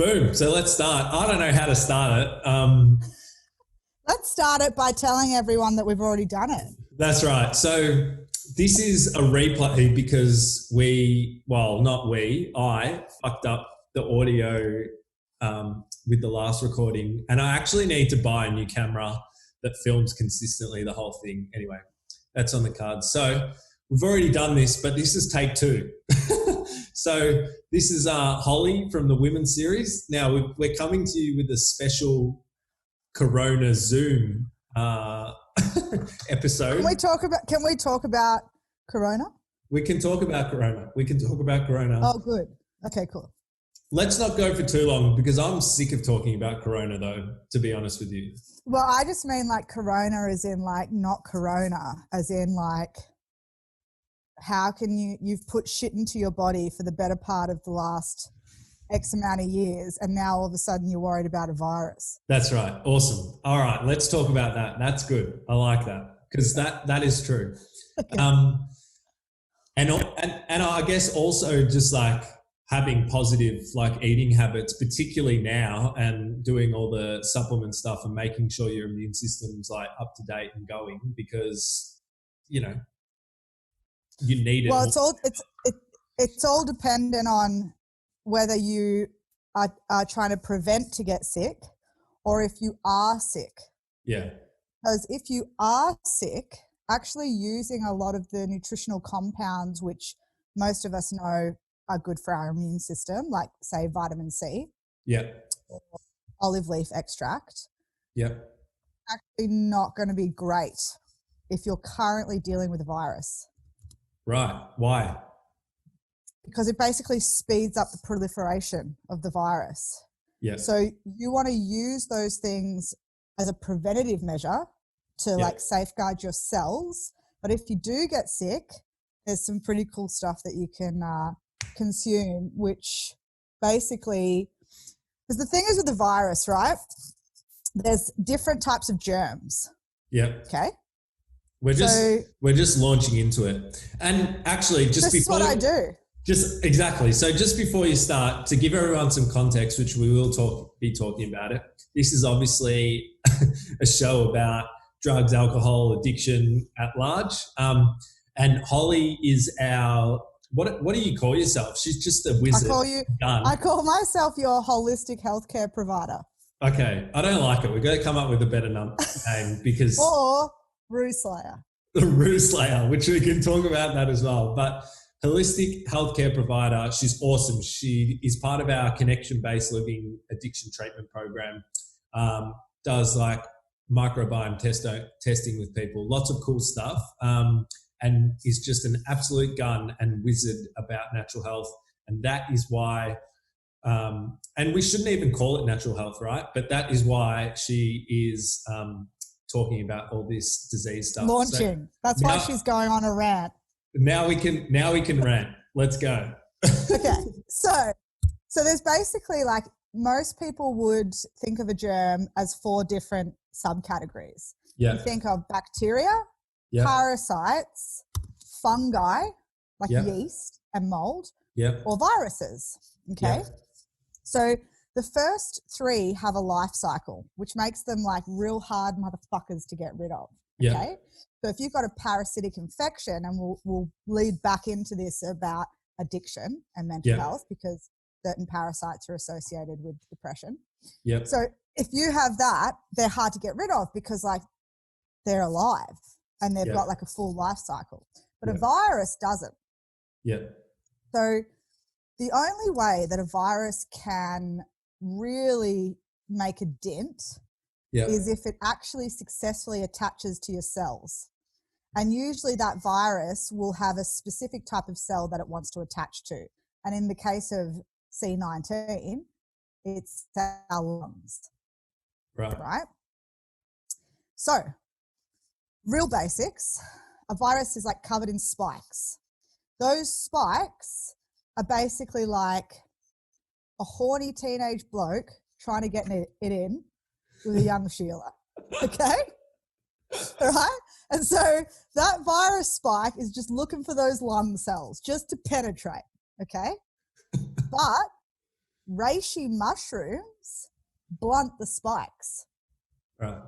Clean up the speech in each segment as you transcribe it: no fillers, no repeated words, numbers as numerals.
Boom. So let's start. I don't know how to start it. Let's start it by telling everyone that we've already done it. That's right. So this is a replay because I fucked up the audio with the last recording, and I actually need to buy a new camera that films consistently the whole thing. Anyway, that's on the cards. So we've already done this, but this is take 2. So this is Holly from the Women's Series. Now we're coming to you with a special Corona Zoom episode. Can we talk about Corona? We can talk about Corona. Oh, good. Okay, cool. Let's not go for too long because I'm sick of talking about Corona, though, to be honest with you. Well, I just mean like Corona as in like not Corona, as in like how can you've put shit into your body for the better part of the last X amount of years, and now all of a sudden you're worried about a virus. That's right. Awesome. All right, let's talk about that. That's good. I like that because that is true. Okay. And I guess also just like having positive like eating habits, particularly now, and doing all the supplement stuff and making sure your immune system's like up to date and going because, you know, you need it. Well, it's all dependent on whether you are trying to prevent to get sick or if you are sick. Yeah. Because if you are sick, actually using a lot of the nutritional compounds, which most of us know are good for our immune system, like say vitamin C. Yeah. Or olive leaf extract. Yeah. Actually not going to be great if you're currently dealing with a virus. Right. Why? Because it basically speeds up the proliferation of the virus. Yeah. So you want to use those things as a preventative measure to like safeguard your cells. But if you do get sick, there's some pretty cool stuff that you can consume, which basically, because the thing is with the virus, right? There's different types of germs. Yeah. Okay. We're just launching into it. And actually this is what I do. Just exactly. So just before you start, to give everyone some context, which we will be talking about it, this is obviously a show about drugs, alcohol, addiction at large. And Holly is our, what do you call yourself? She's just a wizard. I call myself your holistic healthcare provider. Okay. I don't like it. We've got to come up with a better name because... Or Rue Slayer. The Rue Slayer, which we can talk about that as well. But holistic healthcare provider, she's awesome. She is part of our connection-based living addiction treatment program, does like microbiome testing with people, lots of cool stuff, and is just an absolute gun and wizard about natural health. And that is why, and we shouldn't even call it natural health, right? But that is why she is talking about all this disease stuff. Launching. That's why she's going on a rant. Now we can rant. Let's go. Okay. So there's basically like most people would think of a germ as 4 different subcategories. Yeah. You think of bacteria, parasites, fungi, like yeast and mold, or viruses. Okay. Yeah. So the first 3 have a life cycle, which makes them like real hard motherfuckers to get rid of. Yeah. Okay. So if you've got a parasitic infection, and we'll lead back into this about addiction and mental health because certain parasites are associated with depression. Yep. So if you have that, they're hard to get rid of because like they're alive and they've got like a full life cycle. But a virus doesn't. Yeah. So the only way that a virus can really make a dent is if it actually successfully attaches to your cells. And usually that virus will have a specific type of cell that it wants to attach to. And in the case of C19, it's our lungs. Right? So, real basics, a virus is like covered in spikes. Those spikes are basically like a horny teenage bloke trying to get it in with a young Sheila. Okay? All right? And so that virus spike is just looking for those lung cells just to penetrate. Okay? But reishi mushrooms blunt the spikes. Right.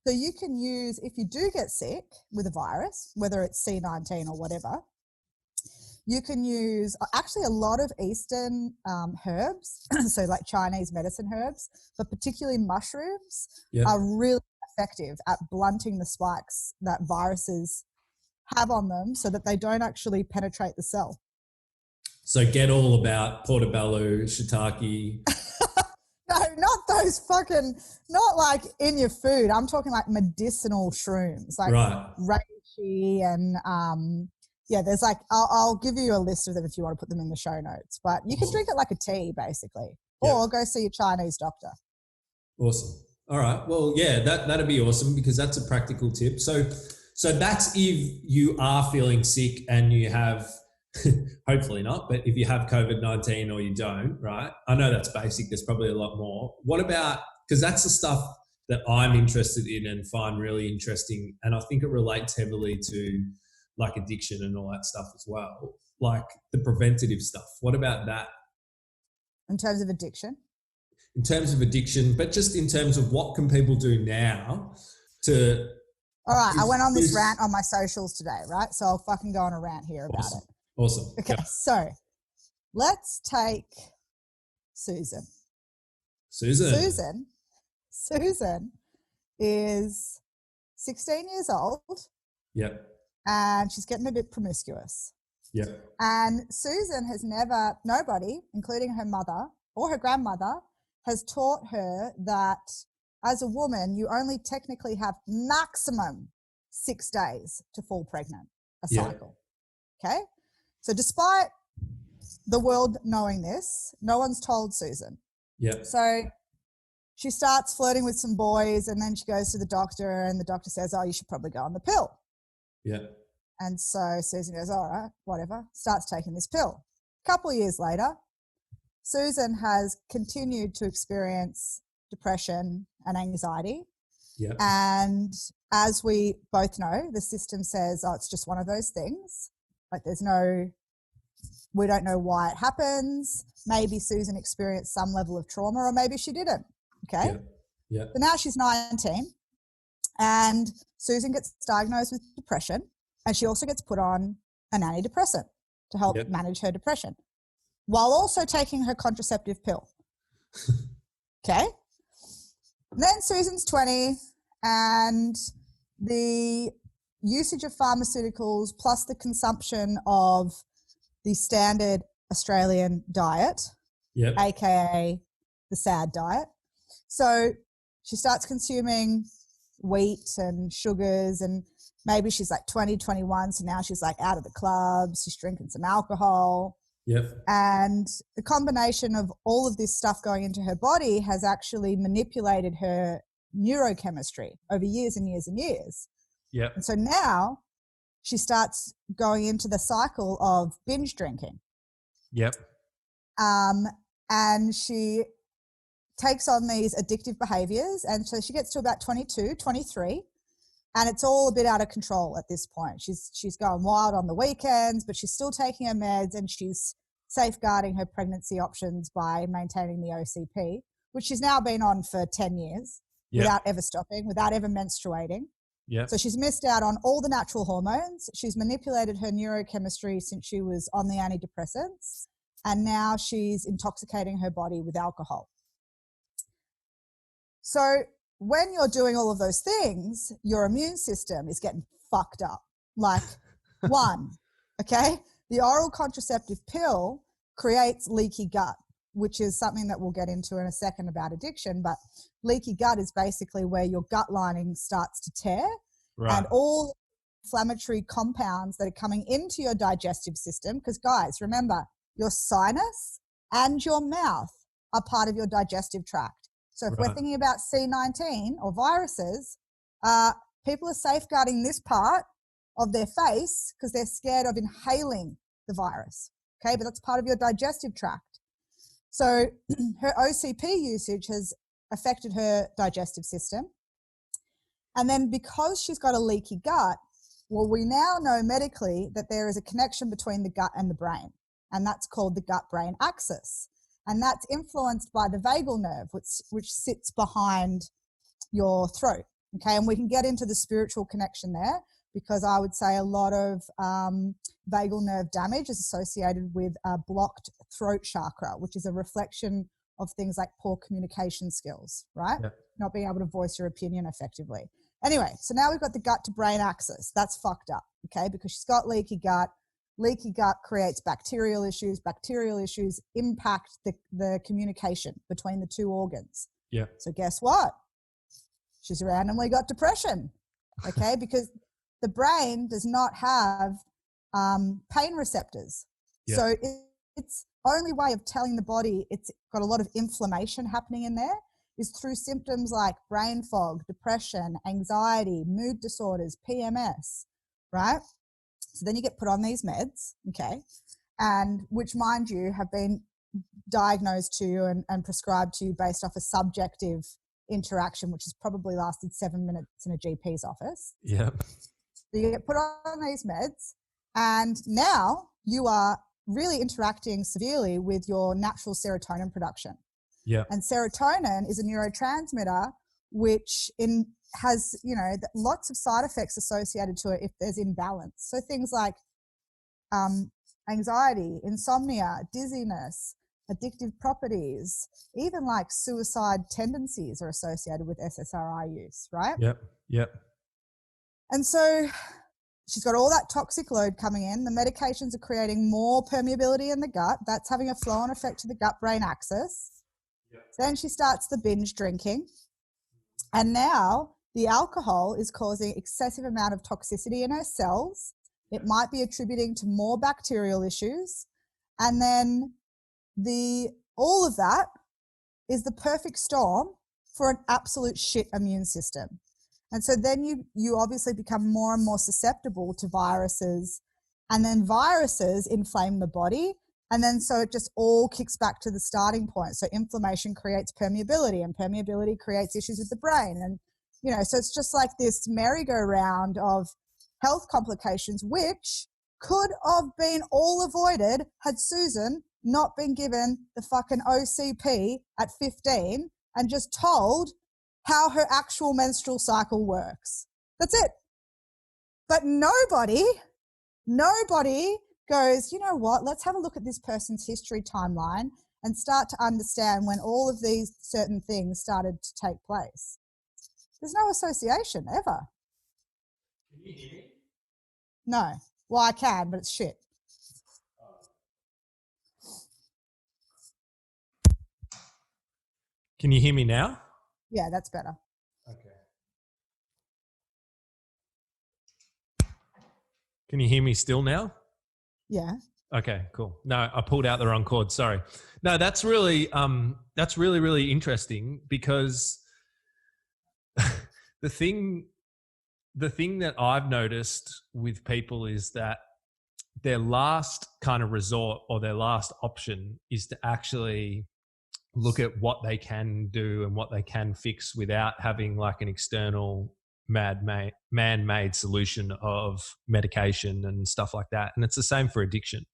So you can use, if you do get sick with a virus, whether it's C19 or whatever, you can use actually a lot of Eastern herbs, so like Chinese medicine herbs, but particularly mushrooms are really effective at blunting the spikes that viruses have on them so that they don't actually penetrate the cell. So get all about portobello, shiitake. No, not those fucking, not like in your food. I'm talking like medicinal shrooms, like reishi and there's like, I'll give you a list of them if you want to put them in the show notes, but you can drink it like a tea basically, or go see a Chinese doctor. Awesome. All right. Well, yeah, that'd be awesome because that's a practical tip. So that's if you are feeling sick and you have, hopefully not, but if you have COVID-19 or you don't, right? I know that's basic. There's probably a lot more. What about, because that's the stuff that I'm interested in and find really interesting. And I think it relates heavily to like addiction and all that stuff as well, like the preventative stuff. What about that? In terms of addiction? In terms of addiction, but just in terms of what can people do now to... All right, I went on this rant on my socials today, right? So I'll fucking go on a rant here about it. Awesome. Okay, so let's take Susan. Susan is 16 years old. Yep. And she's getting a bit promiscuous. Yep. And Susan has never, nobody, including her mother or her grandmother, has taught her that as a woman, you only technically have maximum 6 days to fall pregnant, a cycle. Okay? So despite the world knowing this, no one's told Susan. Yeah. So she starts flirting with some boys and then she goes to the doctor and the doctor says, oh, you should probably go on the pill. Yeah. And so Susan goes, all right, whatever, starts taking this pill. A couple of years later, Susan has continued to experience depression and anxiety. Yeah. And as we both know, the system says, oh, it's just one of those things. Like we don't know why it happens. Maybe Susan experienced some level of trauma or maybe she didn't. Okay. Yeah. So now she's 19 and Susan gets diagnosed with depression and she also gets put on an antidepressant to help manage her depression while also taking her contraceptive pill. Okay. Then Susan's 20 and the usage of pharmaceuticals plus the consumption of the standard Australian diet, aka the SAD diet. So she starts consuming wheat and sugars and maybe she's like 20, 21. So now she's like out of the clubs, she's drinking some alcohol. Yep. And the combination of all of this stuff going into her body has actually manipulated her neurochemistry over years and years and years. Yep. And so now she starts going into the cycle of binge drinking. Yep. And she takes on these addictive behaviors. And so she gets to about 22, 23, and it's all a bit out of control at this point. She's going wild on the weekends, but she's still taking her meds and she's safeguarding her pregnancy options by maintaining the OCP, which she's now been on for 10 years without ever stopping, without ever menstruating. Yeah. So she's missed out on all the natural hormones. She's manipulated her neurochemistry since she was on the antidepressants, and now she's intoxicating her body with alcohol. So when you're doing all of those things, your immune system is getting fucked up. Like one, okay? The oral contraceptive pill creates leaky gut, which is something that we'll get into in a second about addiction. But leaky gut is basically where your gut lining starts to tear and all inflammatory compounds that are coming into your digestive system. Because guys, remember, your sinus and your mouth are part of your digestive tract. So if we're thinking about C19 or viruses, people are safeguarding this part of their face because they're scared of inhaling the virus. Okay, but that's part of your digestive tract. So her OCP usage has affected her digestive system. And then because she's got a leaky gut, well, we now know medically that there is a connection between the gut and the brain, and that's called the gut-brain axis. And that's influenced by the vagal nerve, which sits behind your throat. Okay, and we can get into the spiritual connection there, because I would say a lot of vagal nerve damage is associated with a blocked throat chakra, which is a reflection of things like poor communication skills, right? Yep. Not being able to voice your opinion effectively. Anyway, so now we've got the gut to brain axis. That's fucked up, okay? Because she's got leaky gut. Leaky gut creates bacterial issues. Bacterial issues impact the communication between the two organs. Yeah. So guess what? She's randomly got depression, okay? Because the brain does not have pain receptors. Yeah. So its only way of telling the body it's got a lot of inflammation happening in there is through symptoms like brain fog, depression, anxiety, mood disorders, PMS, right? So then you get put on these meds, okay, and which, mind you, have been diagnosed to you and prescribed to you based off a subjective interaction, which has probably lasted 7 minutes in a GP's office. Yeah. So you get put on these meds, and now you are really interacting severely with your natural serotonin production. Yeah. And serotonin is a neurotransmitter which has, lots of side effects associated to it if there's imbalance. So things like anxiety, insomnia, dizziness, addictive properties, even like suicide tendencies are associated with SSRI use, right? Yep. And so she's got all that toxic load coming in. The medications are creating more permeability in the gut. That's having a flow-on effect to the gut-brain axis. Yep. Then she starts the binge drinking. And now the alcohol is causing excessive amount of toxicity in her cells. It might be attributing to more bacterial issues. And then all of that is the perfect storm for an absolute shit immune system. And so then you obviously become more and more susceptible to viruses, and then viruses inflame the body. And then so it just all kicks back to the starting point. So inflammation creates permeability, and permeability creates issues with the brain. And, so it's just like this merry-go-round of health complications, which could have been all avoided had Susan not been given the fucking OCP at 15 and just told how her actual menstrual cycle works. That's it. But nobody goes, you know what, let's have a look at this person's history timeline and start to understand when all of these certain things started to take place. There's no association ever. Can you hear me? No. Well, I can, but it's shit. Can you hear me now? Yeah, that's better. Okay. Can you hear me still now? Yeah. Okay, cool. No, I pulled out the wrong cord. Sorry. No, that's really interesting, because the thing that I've noticed with people is that their last kind of resort, or their last option, is to actually look at what they can do and what they can fix without having like an external man-made solution of medication and stuff like that. And it's the same for addiction.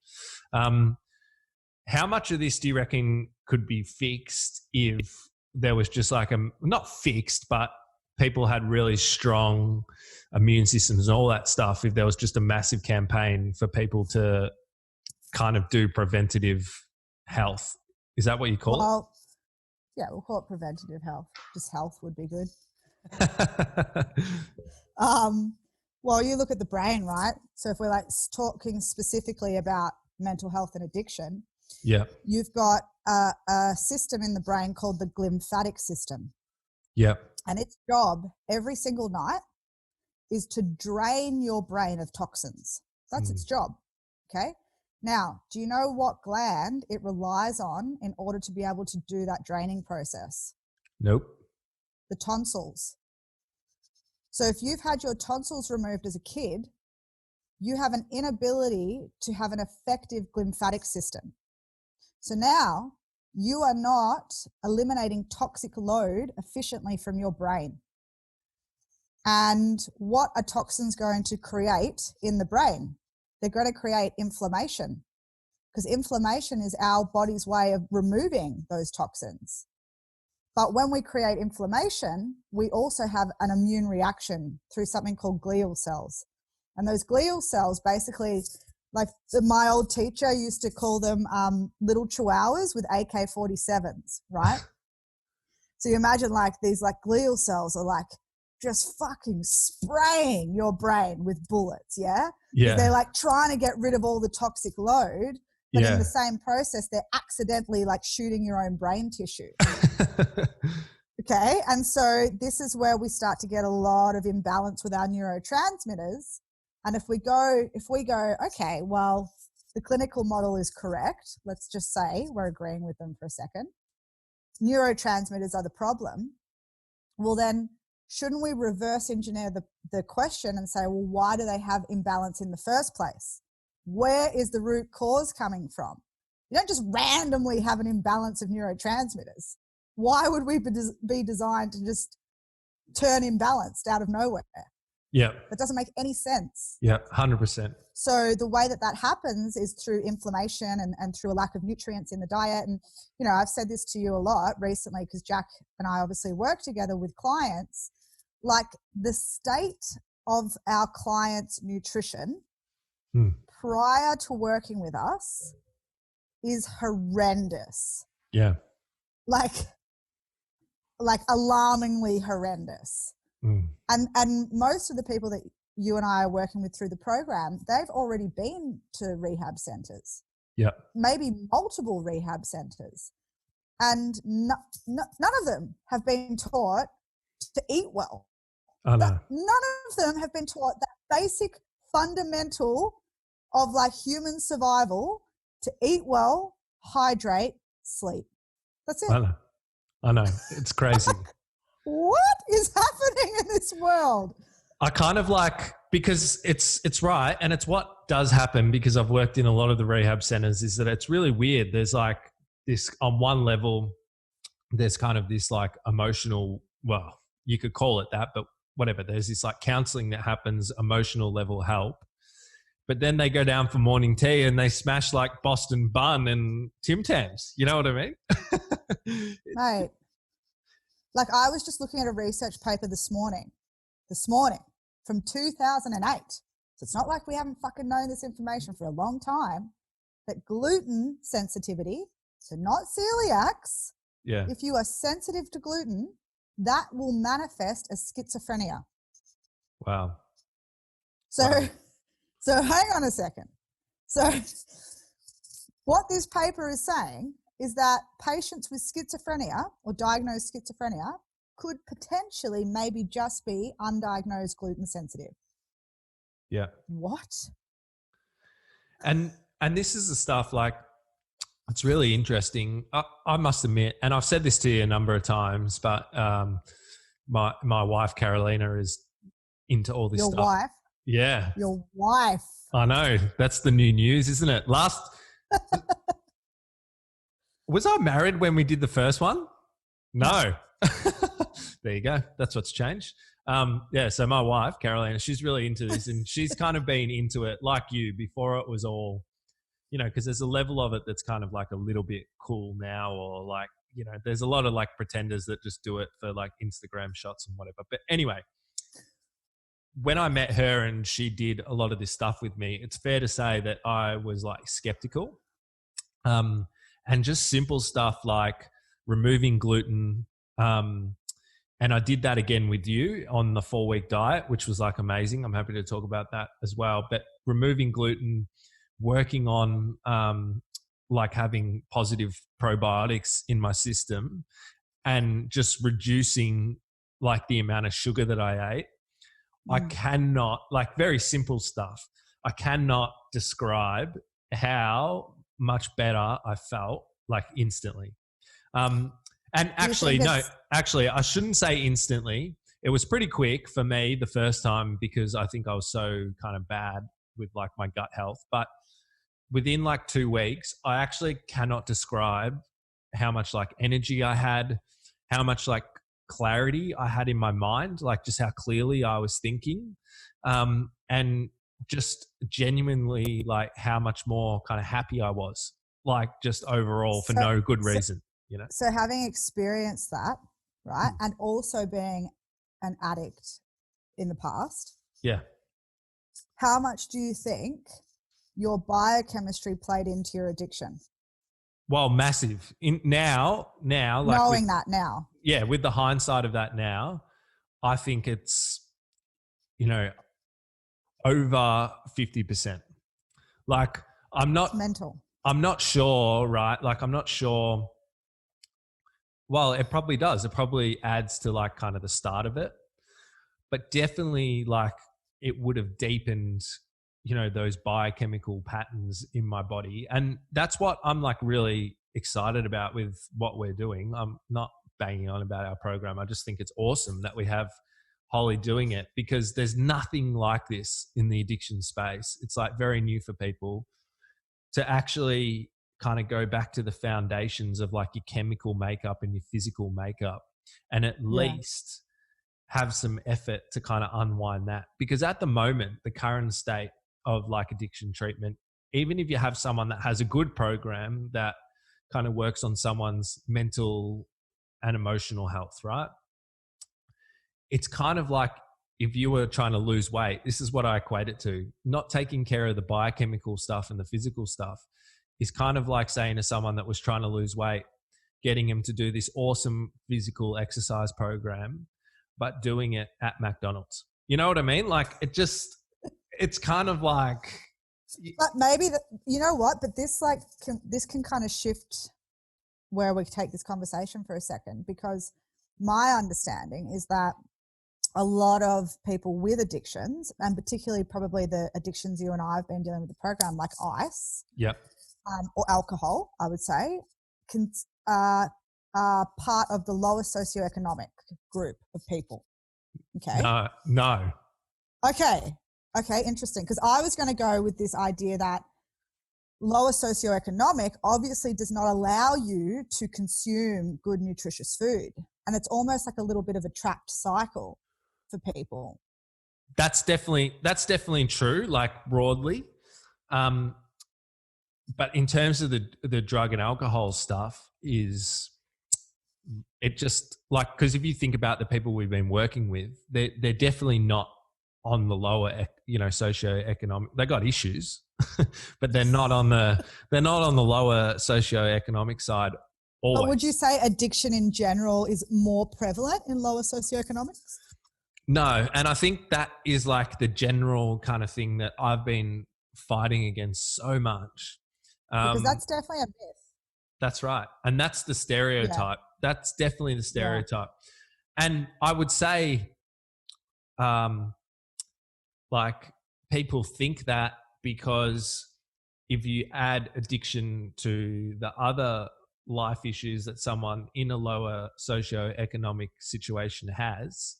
How much of this do you reckon could be fixed if there was just like not fixed, but people had really strong immune systems and all that stuff, if there was just a massive campaign for people to kind of do preventative health? Is that what you call it? Yeah, we'll call it preventative health. Just health would be good. Well, you look at the brain, right? So if we're like talking specifically about mental health and addiction, yeah, you've got a system in the brain called the glymphatic system. Yeah. And its job every single night is to drain your brain of toxins. That's its job. Okay. Now, do you know what gland it relies on in order to be able to do that draining process? Nope. The tonsils. So if you've had your tonsils removed as a kid, you have an inability to have an effective glymphatic system. So now you are not eliminating toxic load efficiently from your brain. And what are toxins going to create in the brain? They're going to create inflammation, because inflammation is our body's way of removing those toxins. But when we create inflammation, we also have an immune reaction through something called glial cells. And those glial cells basically, like my old teacher used to call them little chihuahuas with AK-47s, right? So you imagine like these like glial cells are like just fucking spraying your brain with bullets, yeah? Yeah. They're like trying to get rid of all the toxic load, but in the same process, they're accidentally like shooting your own brain tissue. Okay. And so this is where we start to get a lot of imbalance with our neurotransmitters. And if we go, okay, well, the clinical model is correct. Let's just say we're agreeing with them for a second. Neurotransmitters are the problem. Well, then shouldn't we reverse engineer the question and say, well, why do they have imbalance in the first place? Where is the root cause coming from? You don't just randomly have an imbalance of neurotransmitters. Why would we be designed to just turn imbalanced out of nowhere? Yeah. That doesn't make any sense. Yeah, 100%. So the way that happens is through inflammation and through a lack of nutrients in the diet. And, you know, I've said this to you a lot recently because Jack and I obviously work together with clients. Like the state of our clients' nutrition prior to working with us is horrendous. Yeah. Like alarmingly horrendous. And most of the people that you and I are working with through the program, they've already been to rehab centers. Yeah. Maybe multiple rehab centers. And none of them have been taught to eat well. I know. None of them have been taught that basic fundamental of like human survival to eat well, hydrate, sleep. That's it. I know. It's crazy. What is happening in this world? I kind of like, because it's right. And it's what does happen, because I've worked in a lot of the rehab centers, is that it's really weird. There's like this, on one level, there's kind of this like emotional, well, you could call it that, but whatever. There's this like counseling that happens, emotional level help. But then they go down for morning tea and they smash like Boston bun and Tim Tams. You know what I mean? Right. Like I was just looking at a research paper this morning from 2008. So it's not like we haven't fucking known this information for a long time, that gluten sensitivity, so not celiacs, if you are sensitive to gluten, that will manifest as schizophrenia. Wow. So hang on a second. So what this paper is saying is that patients with schizophrenia or diagnosed schizophrenia could potentially maybe just be undiagnosed gluten sensitive. Yeah. What? And this is the stuff like, it's really interesting. I must admit, and I've said this to you a number of times, but my wife Carolina is into all this stuff. Your wife? Yeah. Your wife. I know. That's the new news, isn't it? Was I married when we did the first one? No. There you go. That's what's changed. So my wife, Carolina, she's really into this, and she's kind of been into it like you before. It was all, you know, because there's a level of it that's kind of like a little bit cool now, or like, you know, there's a lot of like pretenders that just do it for like Instagram shots and whatever. But anyway, when I met her and she did a lot of this stuff with me, it's fair to say that I was like skeptical. And just simple stuff like removing gluten. And I did that again with you on the 4-week diet, which was like amazing. I'm happy to talk about that as well. But removing gluten, working on like having positive probiotics in my system, and just reducing like the amount of sugar that I ate. I cannot, like very simple stuff, I cannot describe how much better I felt like instantly. And actually, I shouldn't say instantly. It was pretty quick for me the first time, because I think I was so kind of bad with like my gut health. But within like 2 weeks, I actually cannot describe how much like energy I had, how much like clarity I had in my mind, like just how clearly I was thinking. And just genuinely like how much more kind of happy I was, like just overall for no good reason, you know? So having experienced that, right, and also being an addict in the past. Yeah. How much do you think your biochemistry played into your addiction? Well, massive. Now, like knowing that now. Yeah, with the hindsight of that now, I think it's, you know, over 50%. Like It's mental. I'm not sure, right? Like I'm not sure. Well, it probably does. It probably adds to like kind of the start of it. But definitely like it would have deepened, you know, those biochemical patterns in my body. And that's what I'm like really excited about with what we're doing. I'm not banging on about our program. I just think it's awesome that we have Holly doing it, because there's nothing like this in the addiction space. It's like very new for people to actually kind of go back to the foundations of like your chemical makeup and your physical makeup, and at least have some effort to kind of unwind that. Because at the moment, the current state of like addiction treatment, even if you have someone that has a good program that kind of works on someone's mental and emotional health, right? It's kind of like if you were trying to lose weight, this is what I equate it to. Not taking care of the biochemical stuff and the physical stuff is kind of like saying to someone that was trying to lose weight, getting him to do this awesome physical exercise program, but doing it at McDonald's. You know what I mean? Like it's kind of like. But maybe you know what? But this this can kind of shift where we take this conversation for a second, because my understanding is that a lot of people with addictions, and particularly probably the addictions you and I have been dealing with the program, like ice, or alcohol, I would say, are part of the lower socioeconomic group of people. Okay. No. Okay. Interesting. Because I was going to go with this idea that lower socioeconomic obviously does not allow you to consume good, nutritious food. And it's almost like a little bit of a trapped cycle for people. That's definitely true, like broadly. But in terms of the drug and alcohol stuff, is it just like, because if you think about the people we've been working with, they're definitely not on the lower, you know, socioeconomic. They got issues, but they're not on the lower socioeconomic side. Always. But would you say addiction in general is more prevalent in lower socioeconomics? No, and I think that is like the general kind of thing that I've been fighting against so much. Because that's definitely a myth. That's right. And that's the stereotype. Yeah. That's definitely the stereotype. Yeah. And I would say, like people think that because if you add addiction to the other life issues that someone in a lower socioeconomic situation has,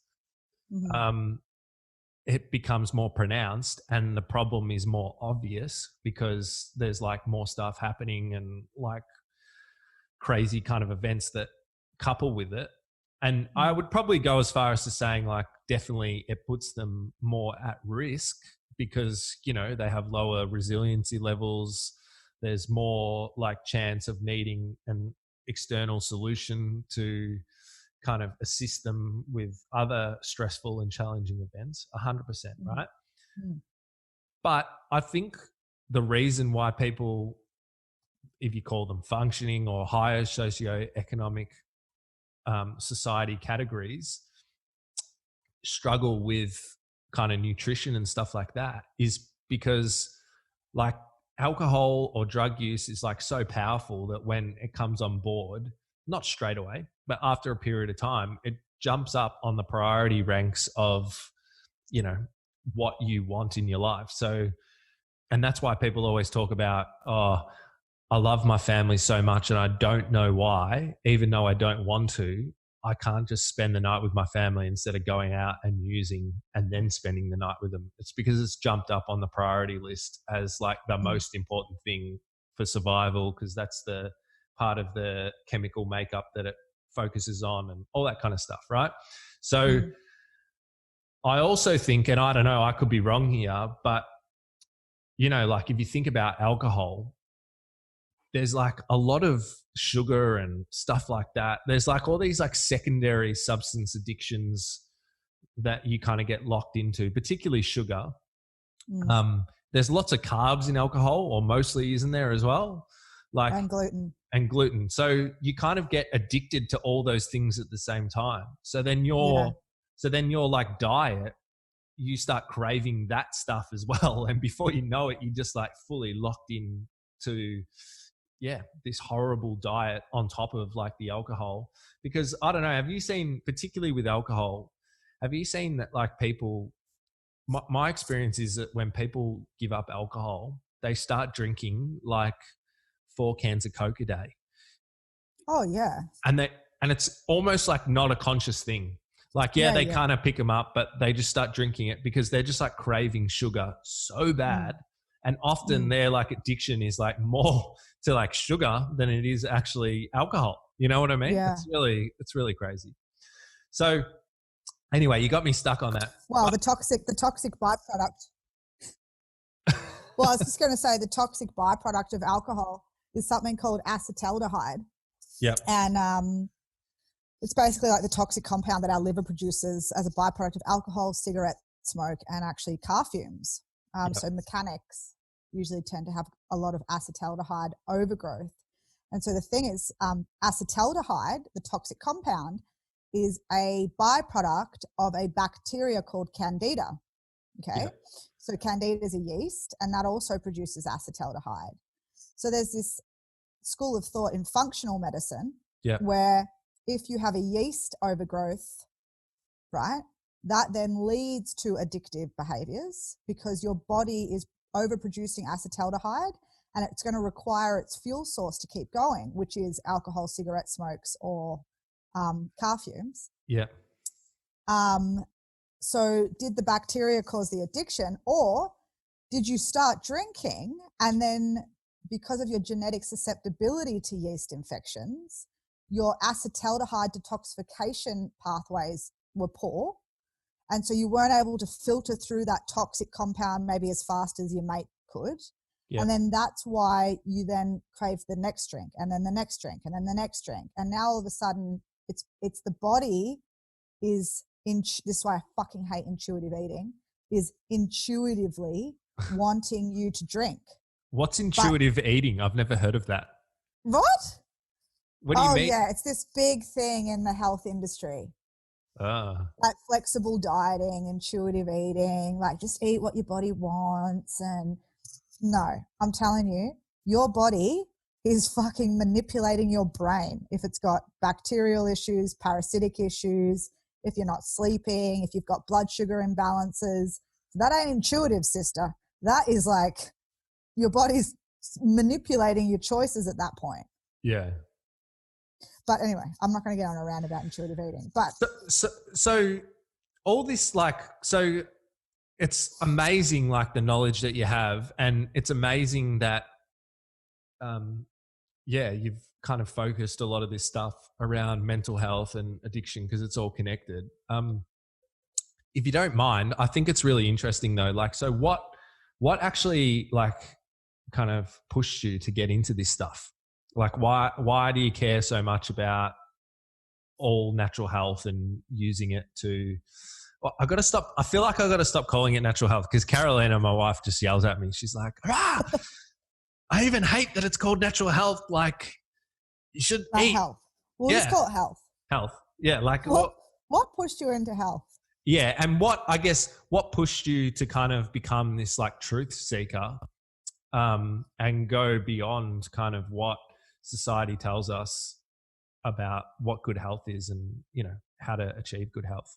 it becomes more pronounced and the problem is more obvious because there's like more stuff happening and like crazy kind of events that couple with it. And I would probably go as far as to saying like definitely it puts them more at risk because, you know, they have lower resiliency levels. There's more like chance of needing an external solution to kind of assist them with other stressful and challenging events, 100%, right? But I think the reason why people, if you call them functioning or higher socioeconomic society categories, struggle with kind of nutrition and stuff like that is because like alcohol or drug use is like so powerful that when it comes on board, not straight away, but after a period of time, it jumps up on the priority ranks of, you know, what you want in your life. So, and that's why people always talk about, oh, I love my family so much and I don't know why, even though I don't want to, I can't just spend the night with my family instead of going out and using and then spending the night with them. It's because it's jumped up on the priority list as like the most important thing for survival, because that's the part of the chemical makeup that it focuses on and all that kind of stuff, right? So I also think, and I don't know, I could be wrong here, but you know, like if you think about alcohol, there's like a lot of sugar and stuff like that. There's like all these like secondary substance addictions that you kind of get locked into, particularly sugar. There's lots of carbs in alcohol, or mostly, isn't there as well? Like and gluten. So you kind of get addicted to all those things at the same time. So then your like diet, you start craving that stuff as well. And before you know it, you're just like fully locked in to, this horrible diet on top of like the alcohol. Because I don't know, have you seen, particularly with alcohol, have you seen that like people, my experience is that when people give up alcohol, they start drinking like 4 cans of Coke a day. Oh yeah. And it's almost like not a conscious thing. Like, they kind of pick them up, but they just start drinking it because they're just like craving sugar so bad. And often their like addiction is like more to like sugar than it is actually alcohol. You know what I mean? Yeah. It's really crazy. So anyway, you got me stuck on that. Well, the toxic byproduct. Well, I was just going to say the toxic byproduct of alcohol is something called acetaldehyde. Yep. And it's basically like the toxic compound that our liver produces as a byproduct of alcohol, cigarette smoke, and actually car fumes. So mechanics usually tend to have a lot of acetaldehyde overgrowth. And so the thing is, acetaldehyde, the toxic compound, is a byproduct of a bacteria called Candida. Okay. Yeah. So Candida is a yeast, and that also produces acetaldehyde. So there's this school of thought in functional medicine where if you have a yeast overgrowth, right, that then leads to addictive behaviors because your body is overproducing acetaldehyde and it's going to require its fuel source to keep going, which is alcohol, cigarette smokes, or car fumes. Yeah. So did the bacteria cause the addiction, or did you start drinking and then because of your genetic susceptibility to yeast infections, your acetaldehyde detoxification pathways were poor, and so you weren't able to filter through that toxic compound maybe as fast as your mate could. Yep. And then that's why you then crave the next drink, and then the next drink, and then the next drink. And now all of a sudden it's the body is this is why I fucking hate intuitive eating, is intuitively wanting you to drink. What's intuitive eating? I've never heard of that. What? What do you mean? Oh yeah, it's this big thing in the health industry. Like flexible dieting, intuitive eating, like just eat what your body wants. And no, I'm telling you, your body is fucking manipulating your brain if it's got bacterial issues, parasitic issues, if you're not sleeping, if you've got blood sugar imbalances. That ain't intuitive, sister. That is like your body's manipulating your choices at that point. Yeah. But anyway, I'm not going to get on a rant about intuitive eating. But so all this, like, so it's amazing, like the knowledge that you have, and it's amazing that, you've kind of focused a lot of this stuff around mental health and addiction because it's all connected. If you don't mind, I think it's really interesting though. Like, so what actually like kind of pushed you to get into this stuff? Like, why do you care so much about all natural health and using it to? Well, I feel like I got to stop calling it natural health because Carolina, my wife, just yells at me. She's like, I even hate that it's called natural health. Like, you should eat health. We'll just call it health. Health. Yeah. Like what pushed you into health? Yeah. And what pushed you to kind of become this like truth seeker, and go beyond kind of what society tells us about what good health is and, how to achieve good health?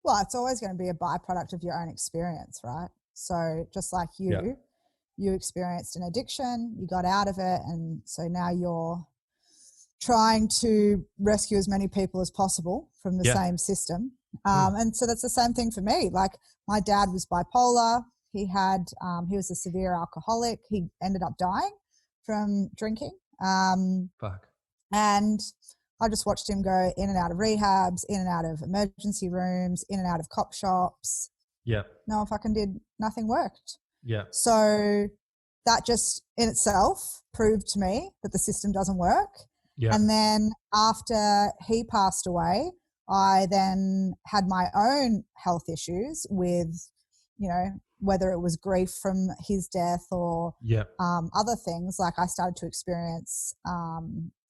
Well, it's always going to be a byproduct of your own experience, right? So just like you experienced an addiction, you got out of it. And so now you're trying to rescue as many people as possible from the same system. And so that's the same thing for me. Like my dad was bipolar. He was a severe alcoholic. He ended up dying from drinking. Fuck. And I just watched him go in and out of rehabs, in and out of emergency rooms, in and out of cop shops. Yeah. No fucking nothing worked. Yeah. So that just in itself proved to me that the system doesn't work. Yeah. And then after he passed away, I then had my own health issues with, you know, whether it was grief from his death or other things. Like I started to experience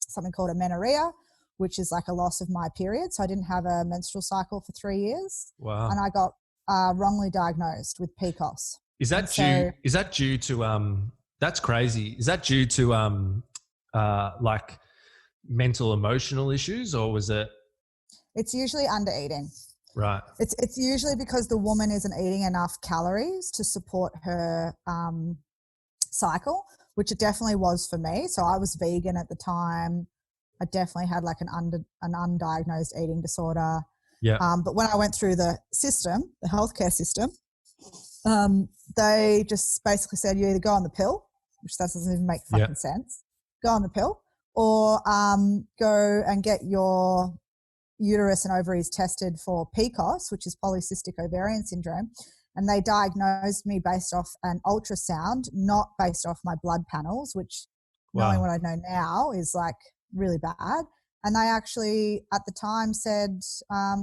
something called amenorrhea, which is like a loss of my period. So I didn't have a menstrual cycle for 3 years. Wow. And I got wrongly diagnosed with PCOS. Is that due to that's crazy. Is that due to like mental emotional issues, or was it? It's usually under eating. Right. It's usually because the woman isn't eating enough calories to support her cycle, which it definitely was for me. So I was vegan at the time. I definitely had like an undiagnosed eating disorder. Yeah. But when I went through the system, the healthcare system, they just basically said you either go on the pill, which doesn't even make fucking sense, go on the pill, or go and get your uterus and ovaries tested for PCOS, which is polycystic ovarian syndrome. And they diagnosed me based off an ultrasound, not based off my blood panels, which knowing what I know now is like really bad. And they actually at the time said,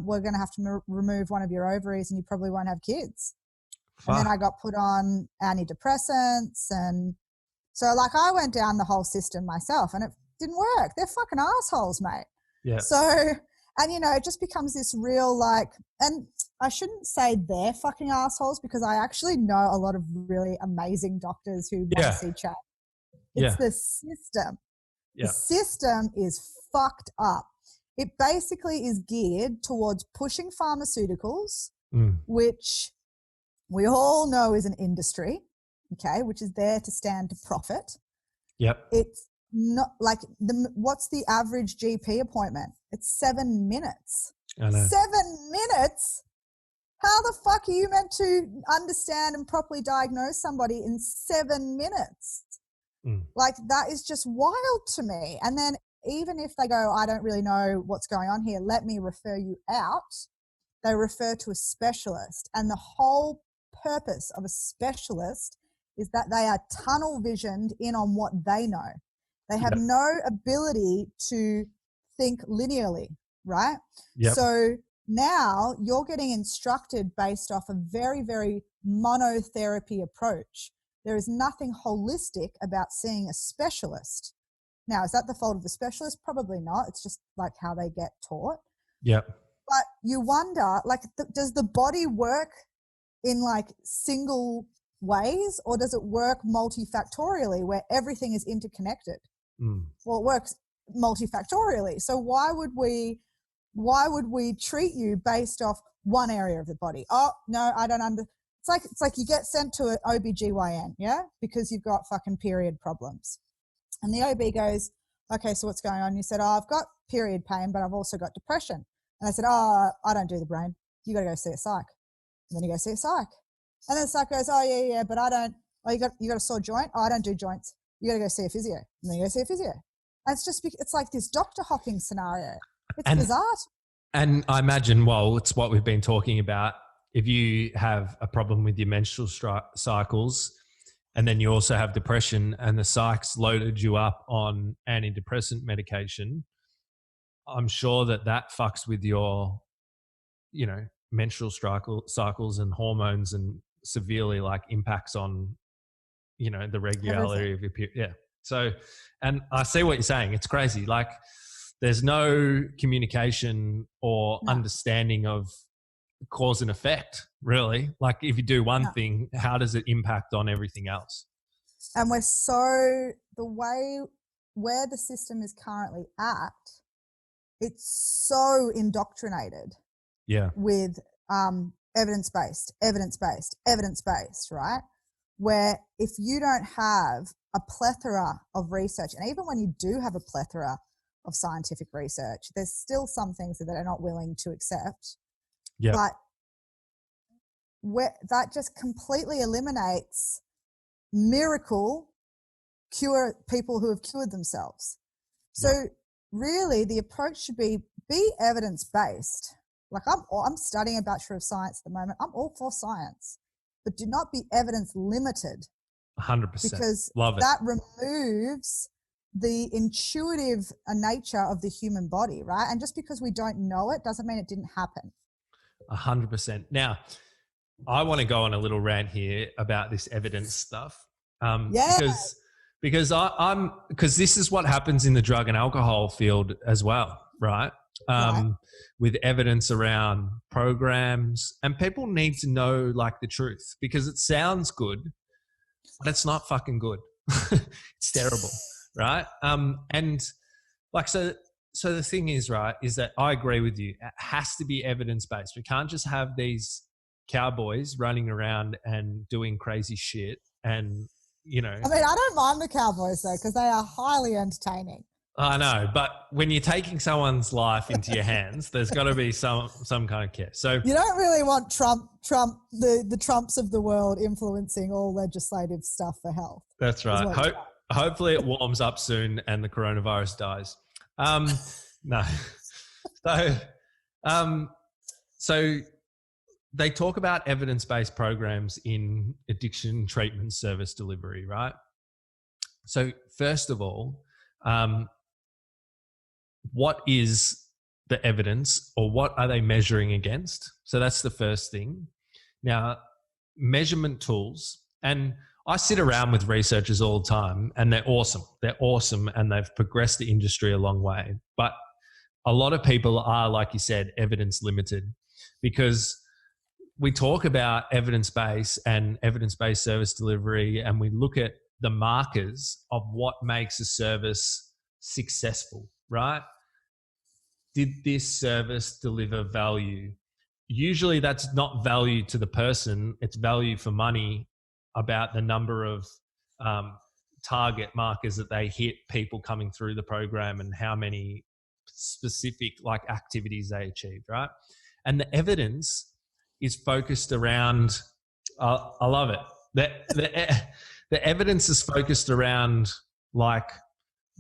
we're going to have to remove one of your ovaries and you probably won't have kids. Fuck. And then I got put on antidepressants. And so like I went down the whole system myself and it didn't work. They're fucking assholes, mate. Yeah. So, and you know, it just becomes this real like, and I shouldn't say they're fucking assholes because I actually know a lot of really amazing doctors who want to see change. It's the system. The system is fucked up. It basically is geared towards pushing pharmaceuticals, which we all know is an industry, okay, which is there to stand to profit. Yep. It's not like what's the average GP appointment? It's 7 minutes. I know. 7 minutes? How the fuck are you meant to understand and properly diagnose somebody in 7 minutes? Like that is just wild to me. And then even if they go, I don't really know what's going on here, let me refer you out, they refer to a specialist. And the whole purpose of a specialist is that they are tunnel visioned in on what they know. They have no ability to think linearly, right? Yep. So now you're getting instructed based off a very, very monotherapy approach. There is nothing holistic about seeing a specialist. Now, is that the fault of the specialist? Probably not. It's just like how they get taught. Yep. But you wonder, like, does the body work in like single ways or does it work multifactorially where everything is interconnected? Well, it works multifactorially. So why would we treat you based off one area of the body? Oh, no, I don't It's like you get sent to an OBGYN, yeah, because you've got fucking period problems. And the OB goes, okay, so what's going on? You said, oh, I've got period pain, but I've also got depression. And I said, oh, I don't do the brain. You got to go see a psych. And then you go see a psych. And then the psych goes, oh, yeah, but I don't. Oh, you got a sore joint? Oh, I don't do joints. You got to go see a physio. And then you go see a physio. And it's like this doctor hopping scenario. It's bizarre. And I imagine, well, it's what we've been talking about. If you have a problem with your menstrual cycles and then you also have depression and the psychs loaded you up on antidepressant medication, I'm sure that fucks with your, you know, menstrual cycles and hormones and severely like impacts on, you know, the regularity of your period. Yeah. So, and I see what you're saying. It's crazy. Like there's no communication or understanding of cause and effect, really. Like if you do one thing, how does it impact on everything else? And the way where the system is currently at, it's so indoctrinated with evidence-based, right? Where if you don't have a plethora of research, and even when you do have a plethora of scientific research, there's still some things that they're not willing to accept. Yeah. But that just completely eliminates miracle cure people who have cured themselves. So really the approach should be evidence-based. Like I'm studying a Bachelor of Science at the moment. I'm all for science. but do not be evidence limited. 100%. Because Love it. that removes the intuitive nature of the human body, right? And just because we don't know it doesn't mean it didn't happen. 100%. Now, I want to go on a little rant here about this evidence stuff. Because this is what happens in the drug and alcohol field as well, right? With evidence around programs, and people need to know like the truth, because it sounds good, but it's not fucking good. It's terrible, right? And like, so the thing is, right, is that I agree with you. It has to be evidence-based. We can't just have these cowboys running around and doing crazy shit. And, you know, I mean, I don't mind the cowboys though, because they are highly entertaining. I know, but when you're taking someone's life into your hands, there's got to be some kind of care. So you don't really want the Trumps of the world influencing all legislative stuff for health. That's right. Hopefully it warms up soon and the coronavirus dies. No. So they talk about evidence-based programs in addiction treatment service delivery, right? So first of all, what is the evidence, or what are they measuring against? So that's the first thing. Now, measurement tools, and I sit around with researchers all the time, and they're awesome. They're awesome, and they've progressed the industry a long way. But a lot of people are, like you said, evidence limited, because we talk about evidence-based and evidence-based service delivery, and we look at the markers of what makes a service successful, right? Did this service deliver value? Usually that's not value to the person, it's value for money, about the number of target markers that they hit, people coming through the program, and how many specific like activities they achieved, right? And the evidence is focused around, I love it. The evidence is focused around like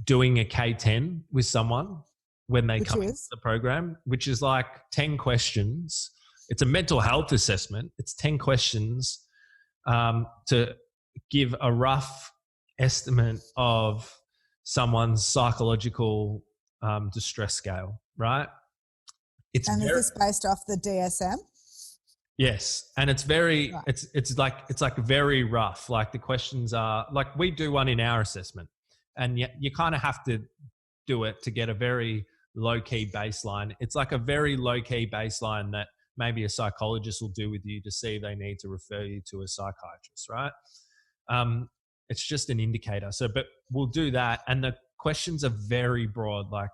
doing a K10 with someone when they come into the program, which is like 10 questions. It's a mental health assessment. It's 10 questions to give a rough estimate of someone's psychological distress scale, right? Is this based off the DSM? Yes, and it's very, right. It's like very rough. Like the questions are like, we do one in our assessment, and you kind of have to do it to get a very low key baseline. It's like a very low key baseline that maybe a psychologist will do with you to see if they need to refer you to a psychiatrist, right? It's just an indicator. So, but we'll do that, and the questions are very broad, like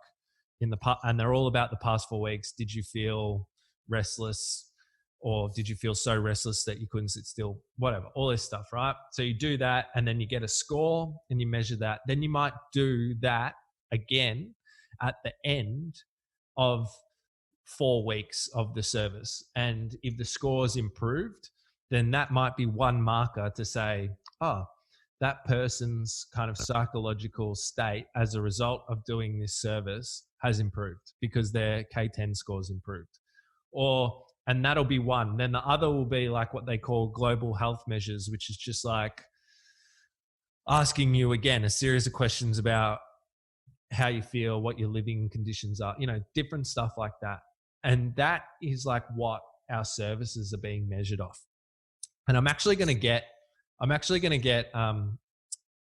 and they're all about the past 4 weeks. Did you feel restless? Or did you feel so restless that you couldn't sit still? Whatever, all this stuff, right? So you do that, and then you get a score and you measure that. Then you might do that again at the end of 4 weeks of the service. And if the score's improved, then that might be one marker to say, oh, that person's kind of psychological state as a result of doing this service has improved because their K10 score's improved. And that'll be one. Then the other will be like what they call global health measures, which is just like asking you again a series of questions about how you feel, what your living conditions are, different stuff like that. And that is like what our services are being measured off. And I'm actually going to get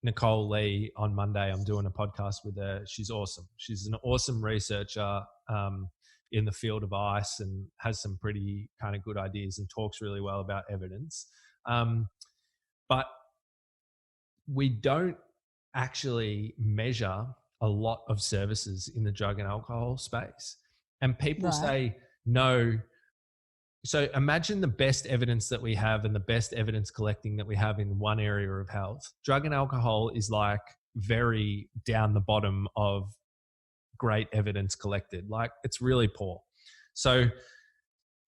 Nicole Lee on Monday. I'm doing a podcast with her. She's awesome. She's an awesome researcher in the field of ice, and has some pretty kind of good ideas and talks really well about evidence. But we don't actually measure a lot of services in the drug and alcohol space. And people say, no. So imagine the best evidence that we have and the best evidence collecting that we have in one area of health. Drug and alcohol is like very down the bottom of great evidence collected. Like it's really poor. So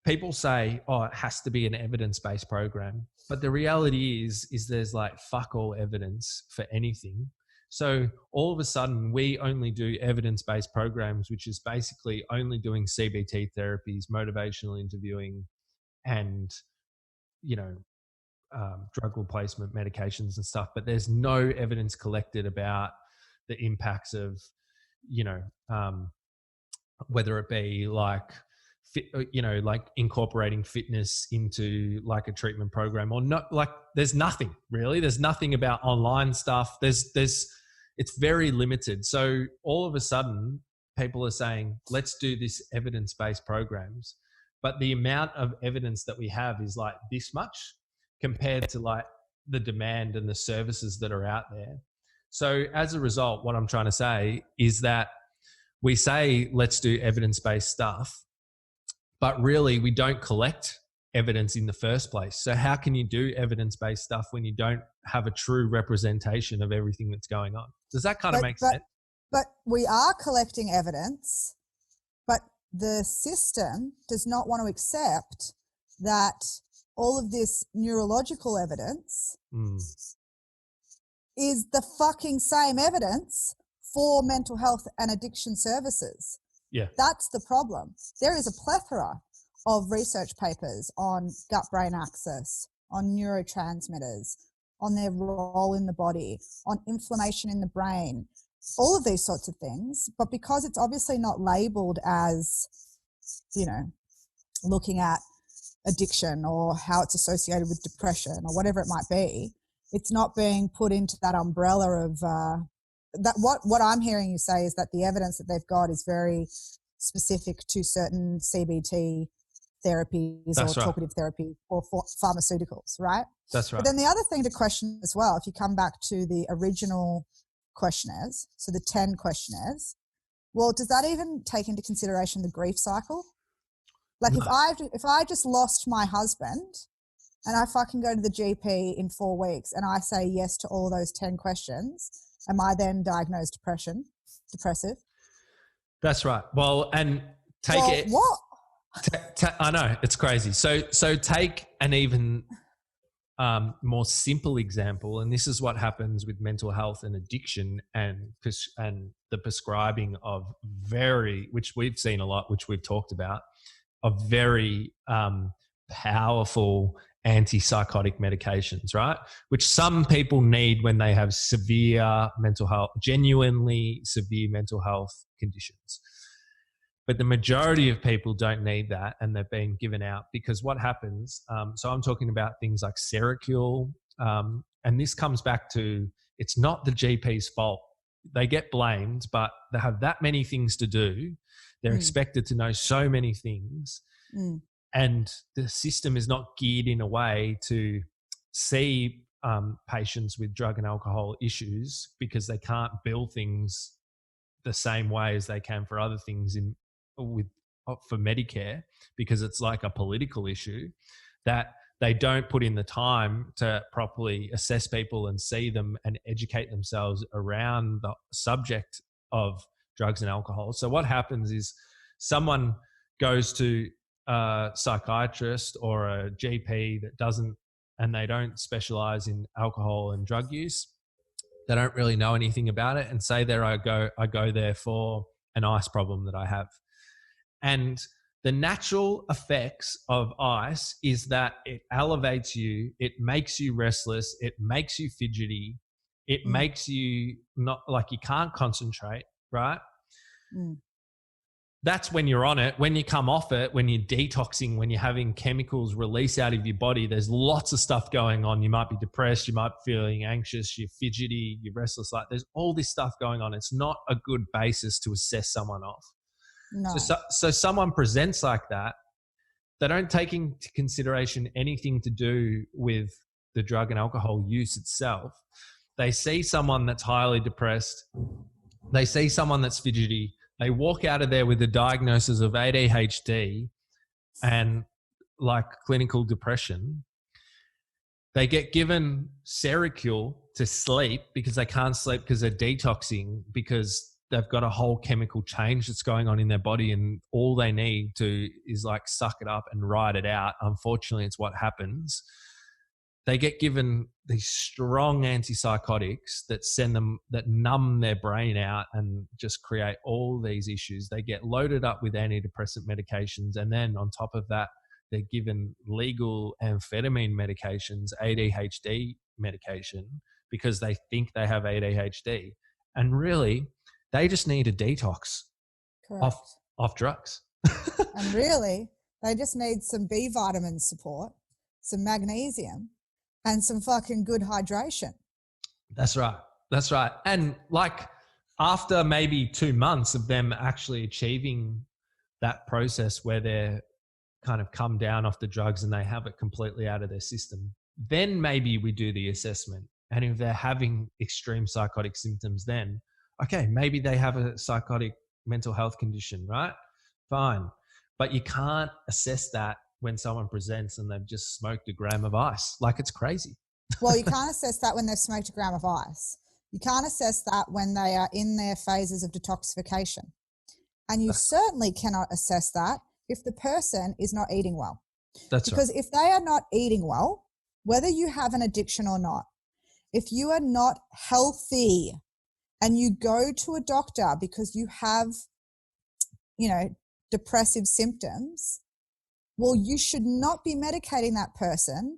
people say, oh, it has to be an evidence-based program. But the reality is there's like fuck all evidence for anything. So all of a sudden we only do evidence-based programs, which is basically only doing CBT therapies, motivational interviewing, and, drug replacement medications and stuff, but there's no evidence collected about the impacts of, whether it be like, like incorporating fitness into like a treatment program or not. Like there's nothing really. There's nothing about online stuff. It's very limited. So all of a sudden people are saying, let's do this evidence-based programs. But the amount of evidence that we have is like this much compared to like the demand and the services that are out there. So as a result, what I'm trying to say is that we say, let's do evidence-based stuff, but really we don't collect evidence in the first place. So how can you do evidence-based stuff when you don't have a true representation of everything that's going on? Does that kind of make sense? But we are collecting evidence, but the system does not want to accept that all of this neurological evidence is the fucking same evidence for mental health and addiction services. Yeah. That's the problem. There is a plethora of research papers on gut-brain axis, on neurotransmitters, on their role in the body, on inflammation in the brain, all of these sorts of things. But because it's obviously not labeled as, looking at addiction or how it's associated with depression or whatever it might be, it's not being put into that umbrella of that. What I'm hearing you say is that the evidence that they've got is very specific to certain CBT therapies That's or right. talkative therapy or pharmaceuticals, right? That's right. But then the other thing to question as well, if you come back to the original questionnaires, so the 10 questionnaires, well, does that even take into consideration the grief cycle? Like no. if I just lost my husband and I fucking go to the GP in 4 weeks and I say yes to all those 10 questions, am I then diagnosed depressive? That's right. Well, and What? I know, it's crazy. So take an even more simple example, and this is what happens with mental health and addiction and the prescribing of which we've seen a lot, which we've talked about, of very powerful antipsychotic medications, right? Which some people need when they have genuinely severe mental health conditions. But the majority of people don't need that, and they're being given out because what happens, so I'm talking about things like Seroquel, and this comes back to, it's not the GP's fault. They get blamed, but they have that many things to do. They're expected to know so many things. And the system is not geared in a way to see patients with drug and alcohol issues because they can't bill things the same way as they can for other things for Medicare, because it's like a political issue that they don't put in the time to properly assess people and see them and educate themselves around the subject of drugs and alcohol. So what happens is someone goes to a psychiatrist or a GP and they don't specialize in alcohol and drug use. They don't really know anything about it, and say there I go there for an ice problem that I have. And the natural effects of ice is that it elevates you, it makes you restless, it makes you fidgety, it makes you not like you can't concentrate, right? That's when you're on it. When you come off it, when you're detoxing, when you're having chemicals release out of your body, there's lots of stuff going on. You might be depressed, you might be feeling anxious, you're fidgety, you're restless. Like there's all this stuff going on. It's not a good basis to assess someone off. No. So someone presents like that, they don't take into consideration anything to do with the drug and alcohol use itself. They see someone that's highly depressed. They see someone that's fidgety. They walk out of there with a diagnosis of ADHD and like clinical depression. They get given Seroquel to sleep because they can't sleep because they're detoxing, because they've got a whole chemical change that's going on in their body, and all they need to is like suck it up and ride it out. Unfortunately, it's what happens. They get given these strong antipsychotics that numb their brain out and just create all these issues. They get loaded up with antidepressant medications. And then on top of that, they're given legal amphetamine medications, ADHD medication, because they think they have ADHD. And really, they just need a detox off drugs. And really, they just need some B vitamin support, some magnesium, and some fucking good hydration. That's right. That's right. And like after maybe 2 months of them actually achieving that process where they're kind of come down off the drugs and they have it completely out of their system, then maybe we do the assessment. And if they're having extreme psychotic symptoms, then, okay, maybe they have a psychotic mental health condition, right? Fine. But you can't assess that when someone presents and they've just smoked a gram of ice. Like, it's crazy. Well, you can't assess that when they've smoked a gram of ice. You can't assess that when they are in their phases of detoxification. And you certainly cannot assess that if the person is not eating well. That's because right. If they are not eating well, whether you have an addiction or not, if you are not healthy and you go to a doctor because you have, depressive symptoms, well, you should not be medicating that person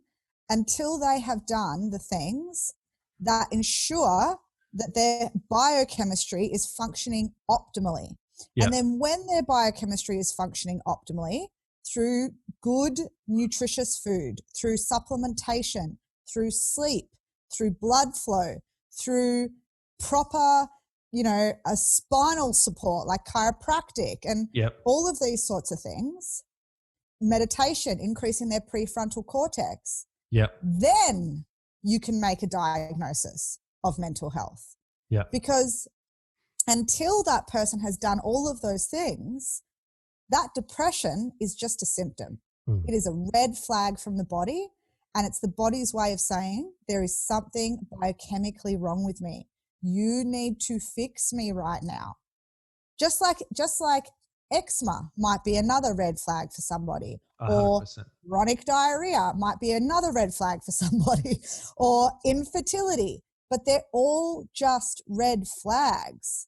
until they have done the things that ensure that their biochemistry is functioning optimally. Yeah. And then when their biochemistry is functioning optimally through good, nutritious food, through supplementation, through sleep, through blood flow, through proper, a spinal support like chiropractic and all of these sorts of things, meditation, increasing their prefrontal cortex, then you can make a diagnosis of mental health. Yeah. Because until that person has done all of those things, that depression is just a symptom. It is a red flag from the body, and it's the body's way of saying there is something biochemically wrong with me. You need to fix me right now. Just like eczema might be another red flag for somebody, 100%. or chronic diarrhea might be another red flag for somebody, or infertility, but they're all just red flags.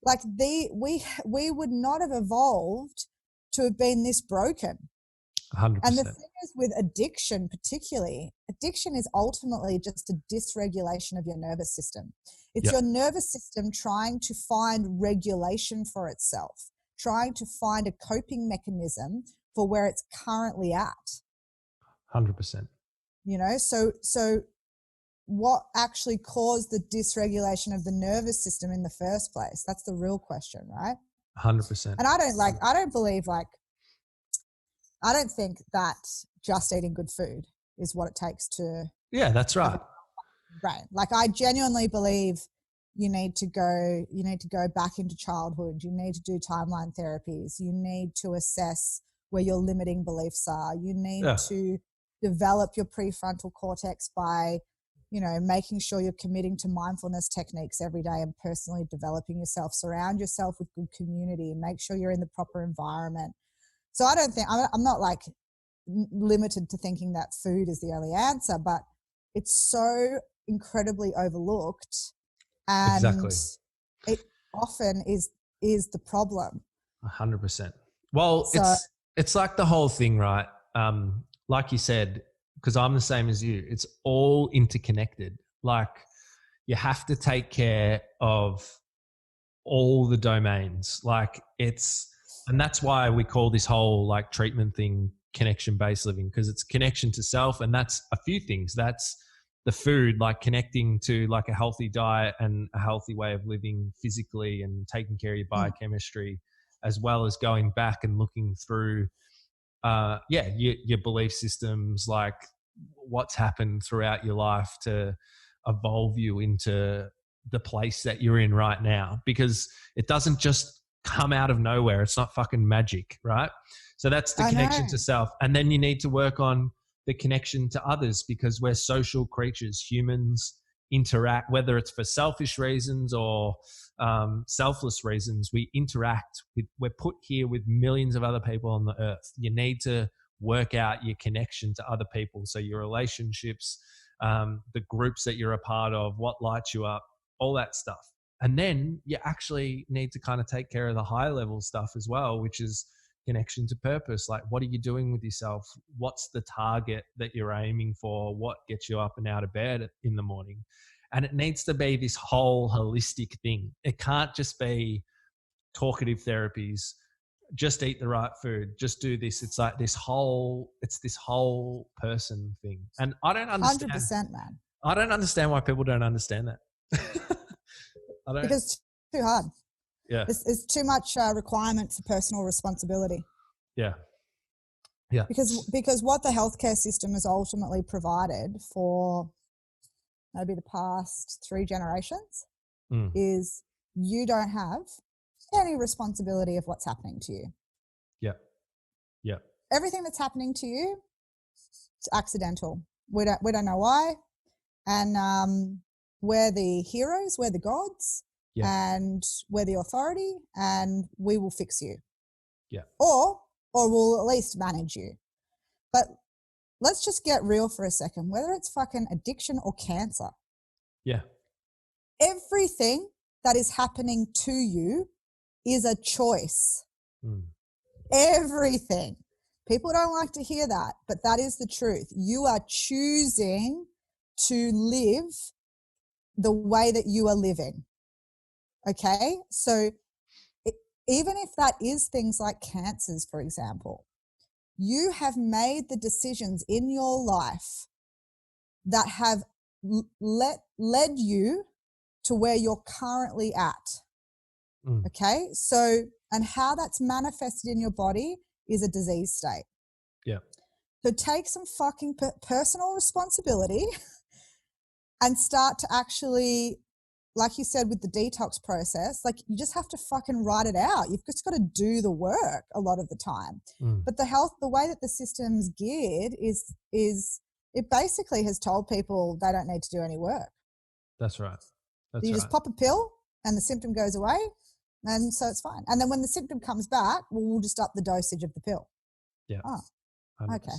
Like we would not have evolved to have been this broken. 100%. And the thing is with addiction particularly, addiction is ultimately just a dysregulation of your nervous system. It's your nervous system trying to find regulation for itself, trying to find a coping mechanism for where it's currently at. 100%. So what actually caused the dysregulation of the nervous system in the first place? That's the real question, right? 100%. And I don't think that just eating good food is what it takes to. Yeah, that's right. Right. Like, I genuinely believe you need to go back into childhood. You need to do timeline therapies. You need to assess where your limiting beliefs are. You need to develop your prefrontal cortex by, making sure you're committing to mindfulness techniques every day and personally developing yourself. Surround yourself with good community. Make sure you're in the proper environment. So I don't think, I'm not like limited to thinking that food is the only answer, but it's so incredibly overlooked, and it often is the problem. 100%. Well, it's like the whole thing, right? Like you said, because I'm the same as you, it's all interconnected. Like, you have to take care of all the domains. And that's why we call this whole like treatment thing connection-based living, because it's connection to self. And that's a few things. That's the food, like connecting to like a healthy diet and a healthy way of living physically and taking care of your biochemistry, as well as going back and looking through, your belief systems, like what's happened throughout your life to evolve you into the place that you're in right now, because it doesn't just come out of nowhere. It's not fucking magic, right? So that's the connection to self. And then you need to work on the connection to others, because we're social creatures. Humans interact, whether it's for selfish reasons or selfless reasons. We interact with, we're put here with millions of other people on the earth. You need to work out your connection to other people. So your relationships, the groups that you're a part of, what lights you up, all that stuff. And then you actually need to kind of take care of the high level stuff as well, which is connection to purpose. Like, what are you doing with yourself? What's the target that you're aiming for? What gets you up and out of bed in the morning? And it needs to be this whole holistic thing. It can't just be talkative therapies, just eat the right food, just do this. It's like this whole person thing. And I don't understand. 100%, man. I don't understand why people don't understand that. Because it's too hard. Yeah. It's too much requirement for personal responsibility. Yeah. Yeah. Because what the healthcare system has ultimately provided for maybe the past 3 generations is you don't have any responsibility of what's happening to you. Yeah. Yeah. Everything that's happening to you, it's accidental. We don't know why. And we're the heroes, we're the gods, and we're the authority, and we will fix you. Yeah. Or we'll at least manage you. But let's just get real for a second, whether it's fucking addiction or cancer. Yeah. Everything that is happening to you is a choice. Everything. People don't like to hear that, but that is the truth. You are choosing to live the way that you are living. Okay? So even if that is things like cancers, for example, you have made the decisions in your life that have led you to where you're currently at. Okay? So, and how that's manifested in your body is a disease state. Yeah. So take some fucking personal responsibility and start to actually, like you said with the detox process, like you just have to fucking write it out. You've just got to do the work a lot of the time. But the way that the system's geared is it basically has told people they don't need to do any work. That's right. You just pop a pill and the symptom goes away, and so it's fine. And then when the symptom comes back, we'll just up the dosage of the pill. Yeah. Oh, 100%. okay.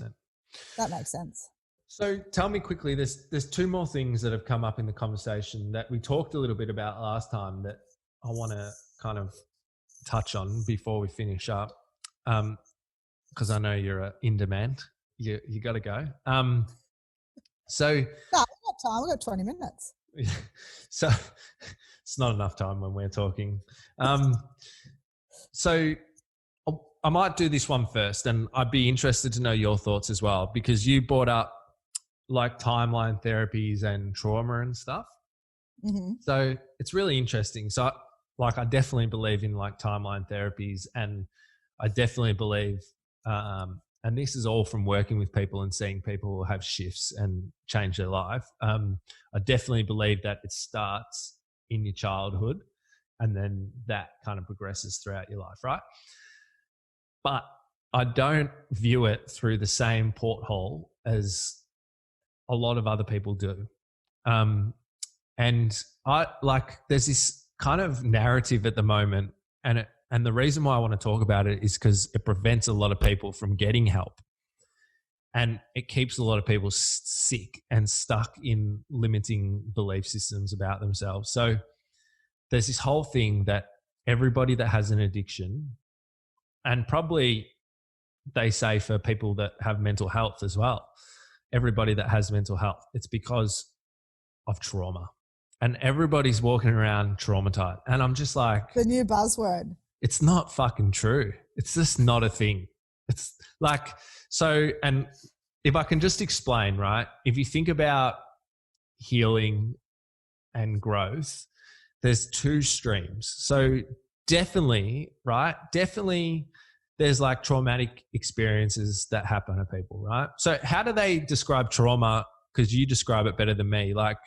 That makes sense. So tell me quickly, there's 2 more things that have come up in the conversation that we talked a little bit about last time that I want to kind of touch on before we finish up, because I know you're in demand. You got to go. So no, we've got time. We've got 20 minutes. So it's not enough time when we're talking. So I might do this one first, and I'd be interested to know your thoughts as well, because you brought up like timeline therapies and trauma and stuff. So it's really interesting. So like, I definitely believe in like timeline therapies, and I definitely believe, and this is all from working with people and seeing people have shifts and change their life. I definitely believe that it starts in your childhood and then that kind of progresses throughout your life, right? But I don't view it through the same porthole as a lot of other people do. And there's this kind of narrative at the moment, and the reason why I want to talk about it is because it prevents a lot of people from getting help. And it keeps a lot of people sick and stuck in limiting belief systems about themselves. So there's this whole thing that everybody that has an addiction, and probably they say for people that have mental health as well, everybody that has mental health, it's because of trauma. And everybody's walking around traumatized. And I'm just like, the new buzzword. It's not fucking true. It's just not a thing. It's like, so, and if I can just explain, right? If you think about healing and growth, there's 2 streams. So definitely, right? Definitely there's like traumatic experiences that happen to people, right? So how do they describe trauma? Because you describe it better than me, like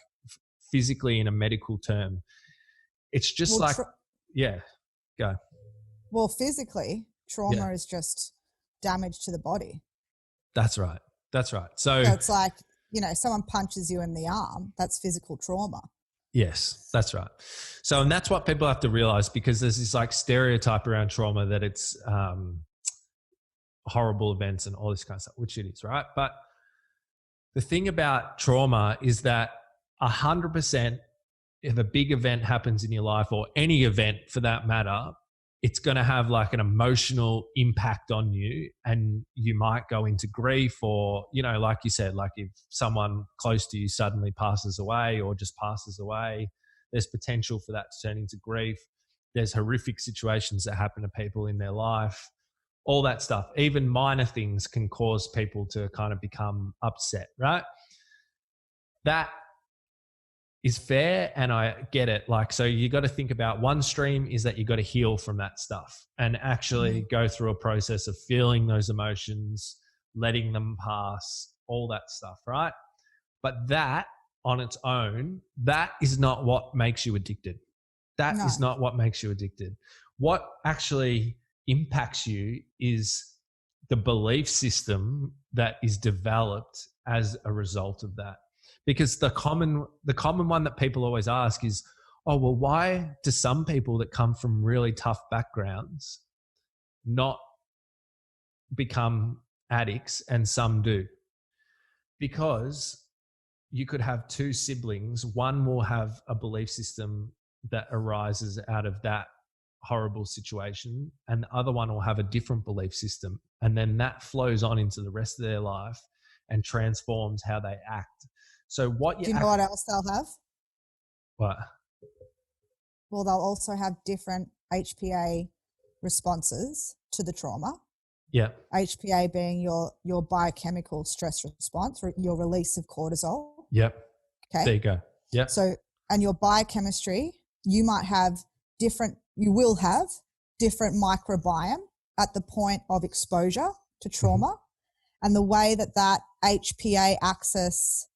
physically in a medical term. It's just go. Well, physically, trauma is just damage to the body. That's right. So it's like, someone punches you in the arm. That's physical trauma. Yes, that's right. So, and that's what people have to realize, because there's this like stereotype around trauma that it's horrible events and all this kind of stuff, which it is, right? But the thing about trauma is that 100%, if a big event happens in your life, or any event for that matter, it's going to have like an emotional impact on you, and you might go into grief, or, you know, like you said, like if someone close to you suddenly passes away or just passes away, there's potential for that to turn into grief. There's horrific situations that happen to people in their life, all that stuff. Even minor things can cause people to kind of become upset, right? That is fair, and I get it. Like, so you got to think about one stream is that you got to heal from that stuff and actually go through a process of feeling those emotions, letting them pass, all that stuff, right? But that on its own, that is not what makes you addicted. That is not what makes you addicted. What actually impacts you is the belief system that is developed as a result of that. Because the common one that people always ask is, oh, well, why do some people that come from really tough backgrounds not become addicts and some do? Because you could have two siblings. One will have a belief system that arises out of that horrible situation, and the other one will have a different belief system. And then that flows on into the rest of their life and transforms how they act. So what do you know what else they'll have? What? Well, they'll also have different HPA responses to the trauma. Yeah. HPA being your biochemical stress response, your release of cortisol. Yep. Okay. There you go. Yeah. So, and your biochemistry, you will have different microbiome at the point of exposure to trauma. And the way that HPA axis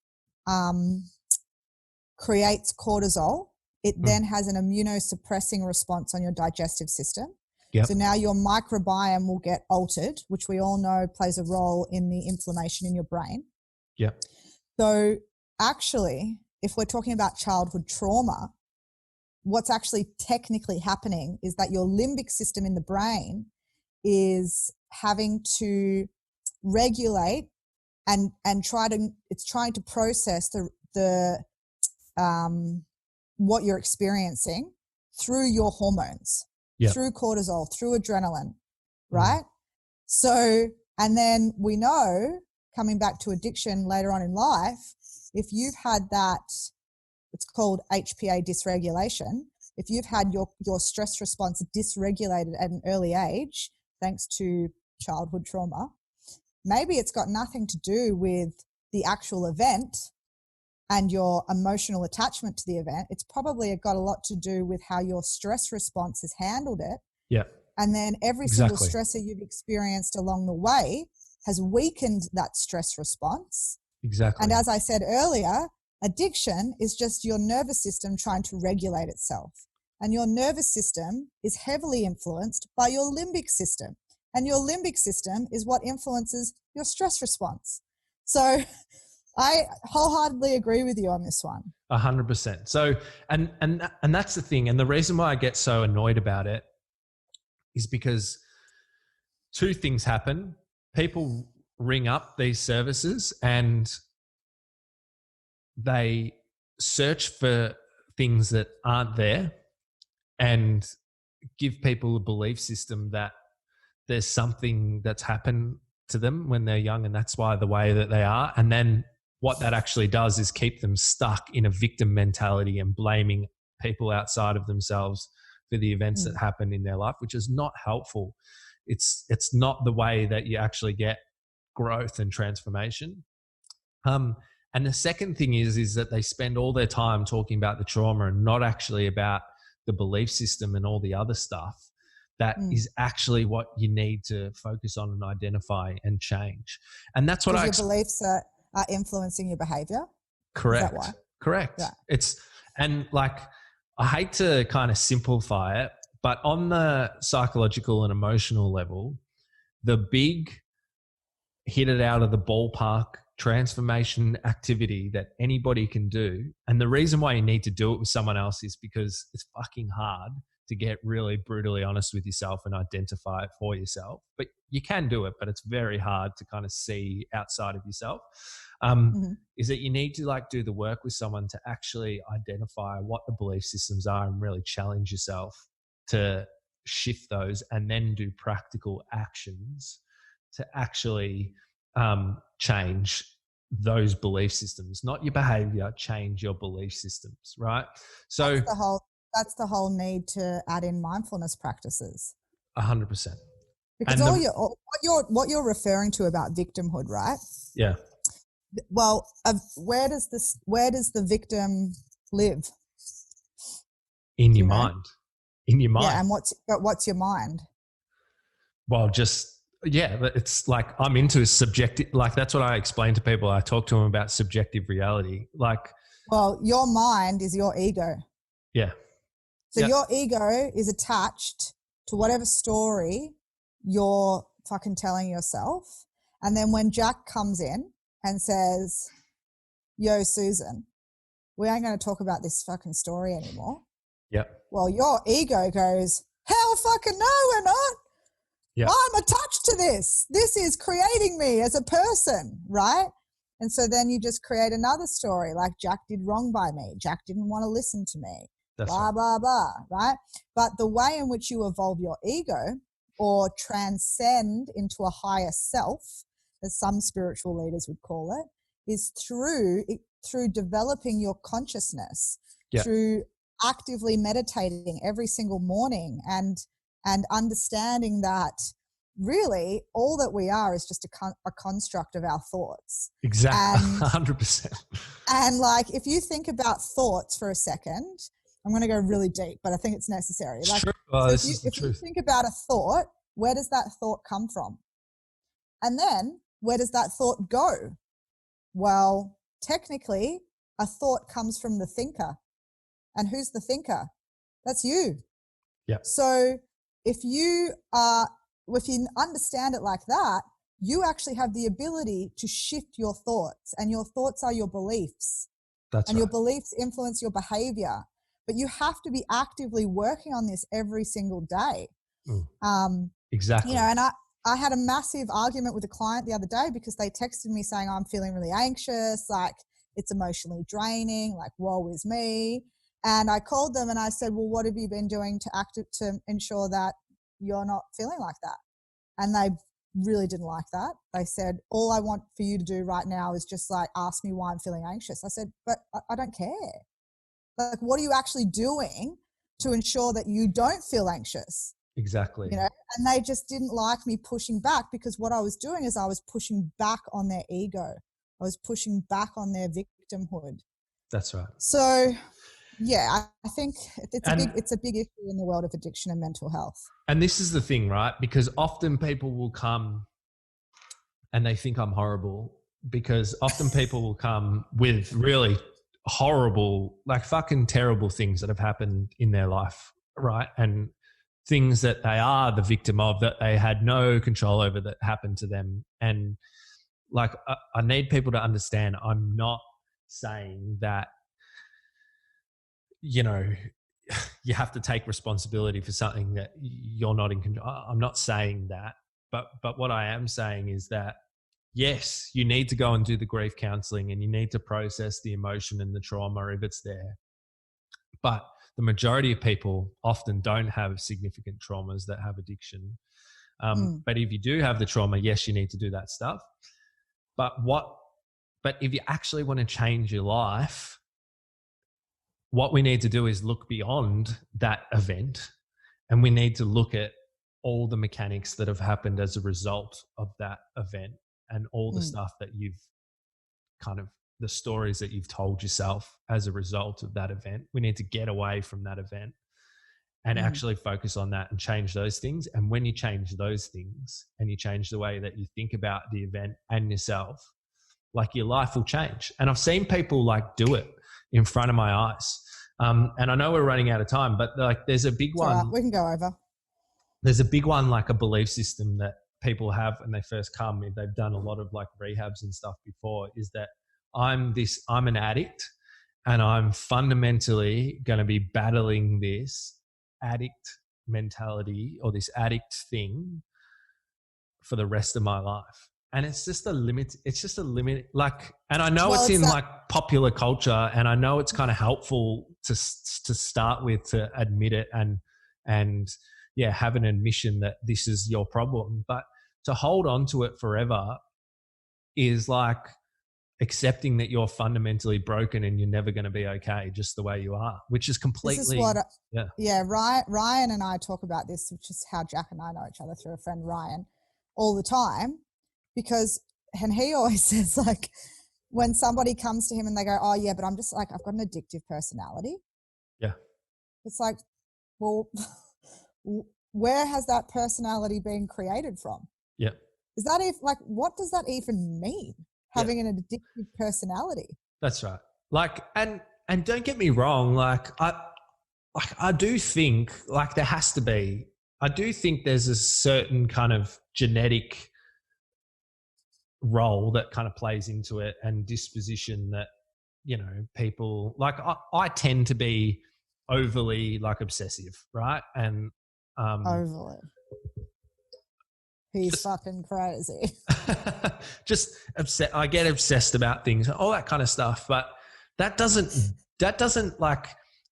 creates cortisol, it then has an immunosuppressing response on your digestive system. Yep. So now your microbiome will get altered, which we all know plays a role in the inflammation in your brain. Yep. So actually, if we're talking about childhood trauma, what's actually technically happening is that your limbic system in the brain is having to regulate and it's trying to process the what you're experiencing through your hormones, through cortisol, through adrenaline, right? So, and then we know, coming back to addiction later on in life, if you've had that, it's called HPA dysregulation. If you've had your stress response dysregulated at an early age, thanks to childhood trauma, maybe it's got nothing to do with the actual event and your emotional attachment to the event. It's probably got a lot to do with how your stress response has handled it. Yeah. And then every single stressor you've experienced along the way has weakened that stress response. Exactly. And as I said earlier, addiction is just your nervous system trying to regulate itself. And your nervous system is heavily influenced by your limbic system. And your limbic system is what influences your stress response. So I wholeheartedly agree with you on this one. 100%. So, and that's the thing. And the reason why I get so annoyed about it is because two things happen. People ring up these services and they search for things that aren't there and give people a belief system that there's something that's happened to them when they're young and that's why the way that they are. And then what that actually does is keep them stuck in a victim mentality and blaming people outside of themselves for the events that happen in their life, which is not helpful. It's not the way that you actually get growth and transformation. And the second thing is that they spend all their time talking about the trauma and not actually about the belief system and all the other stuff that is actually what you need to focus on and identify and change. And that's what your beliefs are influencing your behavior. Correct. Is that why? Correct. Yeah. And like, I hate to kind of simplify it, but on the psychological and emotional level, the big hit it out of the ballpark transformation activity that anybody can do. And the reason why you need to do it with someone else is because it's fucking hard to get really brutally honest with yourself and identify it for yourself. But you can do it, but it's very hard to kind of see outside of yourself. Is that you need to like do the work with someone to actually identify what the belief systems are and really challenge yourself to shift those and then do practical actions to actually change those belief systems, not your behavior, change your belief systems, right? So that's the whole need to add in mindfulness practices. 100%. Because what you're referring to about victimhood, right? Yeah. Well, where does the victim live? In your mind. In your mind. Yeah, and what's your mind? Well, it's like I'm into subjective, like that's what I explain to people. I talk to them about subjective reality. Well, your mind is your ego. Yeah. So your ego is attached to whatever story you're fucking telling yourself. And then when Jack comes in and says, yo, Susan, we ain't going to talk about this fucking story anymore. Yep. Well, your ego goes, hell fucking no, we're not. Yep. I'm attached to this. This is creating me as a person, right? And so then you just create another story like Jack did wrong by me. Jack didn't want to listen to me. That's blah, right. blah, blah, right? But the way in which you evolve your ego or transcend into a higher self, as some spiritual leaders would call it, is through developing your consciousness, through actively meditating every single morning and understanding that really all that we are is just a construct of our thoughts. Exactly. 100%. And like, if you think about thoughts for a second, I'm going to go really deep, but I think it's necessary. Like, if you think about a thought, where does that thought come from? And then where does that thought go? Well, technically, a thought comes from the thinker. And who's the thinker? That's you. Yeah. So if you understand it like that, you actually have the ability to shift your thoughts, and your thoughts are your beliefs. That's right. Your beliefs influence your behavior. But you have to be actively working on this every single day. Exactly. And I had a massive argument with a client the other day because they texted me saying, I'm feeling really anxious, like it's emotionally draining, like woe is me. And I called them and I said, well, what have you been doing to ensure that you're not feeling like that? And they really didn't like that. They said, all I want for you to do right now is just like ask me why I'm feeling anxious. I said, but I don't care. Like, what are you actually doing to ensure that you don't feel anxious? Exactly. And they just didn't like me pushing back, because what I was doing is I was pushing back on their ego. I was pushing back on their victimhood. That's right. So, yeah, I think it's a big issue in the world of addiction and mental health. And this is the thing, right? Because often people will come and they think I'm horrible, because often people will come with really horrible, like fucking terrible things that have happened in their life, right? And things that they are the victim of, that they had no control over, that happened to them. And like, I need people to understand, I'm not saying that, you have to take responsibility for something that you're not in control. I'm not saying that, but what I am saying is that, yes, you need to go and do the grief counseling, and you need to process the emotion and the trauma if it's there. But the majority of people often don't have significant traumas that have addiction. But if you do have the trauma, yes, you need to do that stuff. But if you actually want to change your life, what we need to do is look beyond that event, and we need to look at all the mechanics that have happened as a result of that event, and all the stuff that you've the stories that you've told yourself as a result of that event. We need to get away from that event and actually focus on that and change those things. And when you change those things and you change the way that you think about the event and yourself, like, your life will change. And I've seen people like do it in front of my eyes. And I know we're running out of time, but like, there's a big one. Right, we can go over. There's a big one, like a belief system that people have when they first come, if they've done a lot of like rehabs and stuff before, is that I'm an addict, and I'm fundamentally going to be battling this addict mentality or this addict thing for the rest of my life. And it's just a limit. It's just a limit. Like, and I know it's in like popular culture, and I know it's kind of helpful to start with, to admit it and have an admission that this is your problem. But to hold on to it forever is like accepting that you're fundamentally broken and you're never going to be okay just the way you are, which is completely. This is what, Ryan and I talk about this, which is how Jack and I know each other through a friend, Ryan, all the time, and he always says, like, when somebody comes to him and they go, oh yeah, but I'm just like, I've got an addictive personality. Yeah. It's like, well, where has that personality been created from? Yeah. Is that what does that even mean? Having an addictive personality. That's right. Like, and don't get me wrong. I do think like there has to be, I do think there's a certain kind of genetic role that kind of plays into it and disposition that, you know, people like, I tend to be overly like obsessive. Right. And, overly. He's fucking crazy. Just upset. I get obsessed about things, all that kind of stuff. But that doesn't like,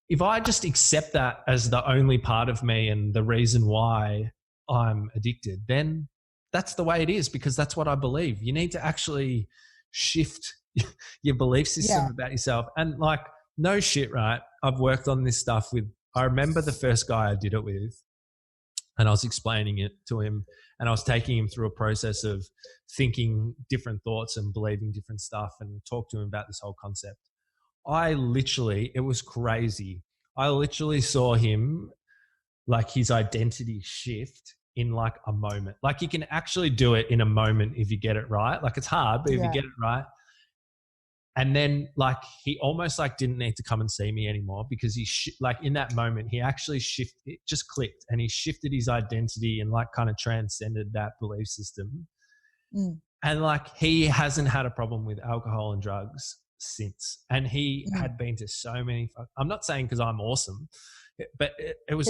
if I just accept that as the only part of me and the reason why I'm addicted, then that's the way it is, because that's what I believe. You need to actually shift your belief system about yourself. And like, no shit, right? I've worked on this stuff I remember the first guy I did it with, and I was explaining it to him, and I was taking him through a process of thinking different thoughts and believing different stuff, and talked to him about this whole concept. It was crazy. I literally saw him, like his identity shift in like a moment. Like you can actually do it in a moment if you get it right. Like it's hard, but if you get it right. And then like he almost like didn't need to come and see me anymore, because like in that moment he actually it just clicked, and he shifted his identity and like kind of transcended that belief system. And like he hasn't had a problem with alcohol and drugs since. And he had been to so many, I'm not saying because I'm awesome, but it was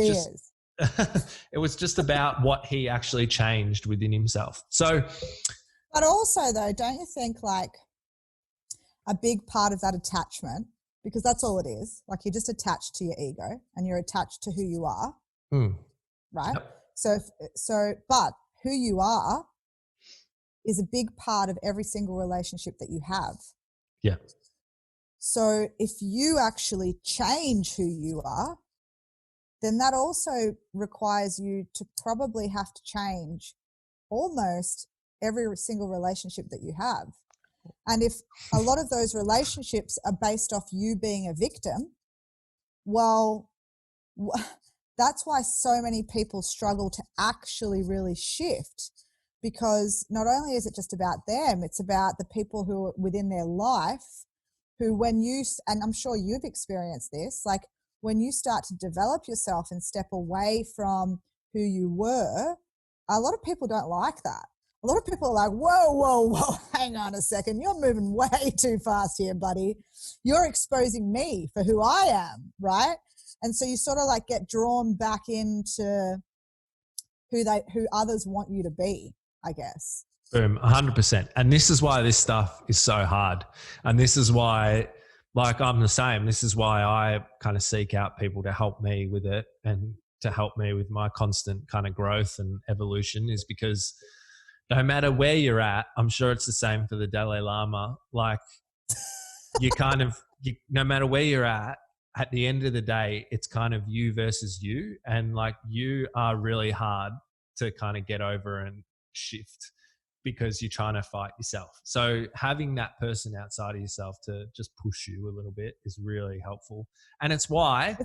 it was just about what he actually changed within himself. So, but also though, don't you think like a big part of that attachment, because that's all it is, like you're just attached to your ego and you're attached to who you are, right? Yep. But who you are is a big part of every single relationship that you have. Yeah. So if you actually change who you are, then that also requires you to probably have to change almost every single relationship that you have. And if a lot of those relationships are based off you being a victim, well, that's why so many people struggle to actually really shift, because not only is it just about them, it's about the people who are within their life who, and I'm sure you've experienced this, like when you start to develop yourself and step away from who you were, a lot of people don't like that. A lot of people are like, whoa, hang on a second. You're moving way too fast here, buddy. You're exposing me for who I am, right? And so you sort of like get drawn back into who others want you to be, I guess. Boom, 100%. And this is why this stuff is so hard. And this is why, like I'm the same. This is why I kind of seek out people to help me with it and to help me with my constant kind of growth and evolution, is because no matter where you're at, I'm sure it's the same for the Dalai Lama. Like no matter where you're at the end of the day, it's kind of you versus you. And like you are really hard to kind of get over and shift, because you're trying to fight yourself. So having that person outside of yourself to just push you a little bit is really helpful. And it's why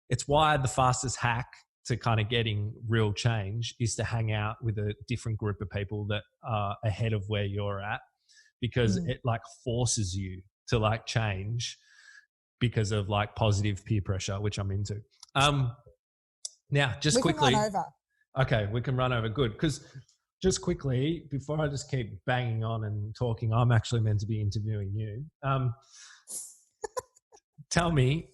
the fastest hack to kind of getting real change is to hang out with a different group of people that are ahead of where you're at, because it like forces you to like change because of like positive peer pressure, which I'm into. Now just quickly. Can run over. Okay, we can run over. Good. Because just quickly, before I just keep banging on and talking, I'm actually meant to be interviewing you. Tell me,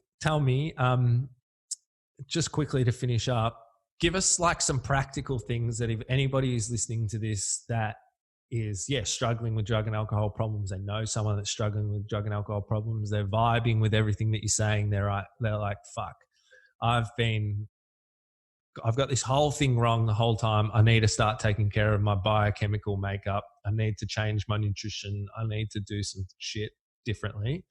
just quickly to finish up, give us like some practical things that if anybody is listening to this that is, struggling with drug and alcohol problems, they know someone that's struggling with drug and alcohol problems, they're vibing with everything that you're saying, they're like, fuck, I've been I've got this whole thing wrong the whole time. I need to start taking care of my biochemical makeup. I need to change my nutrition. I need to do some shit differently.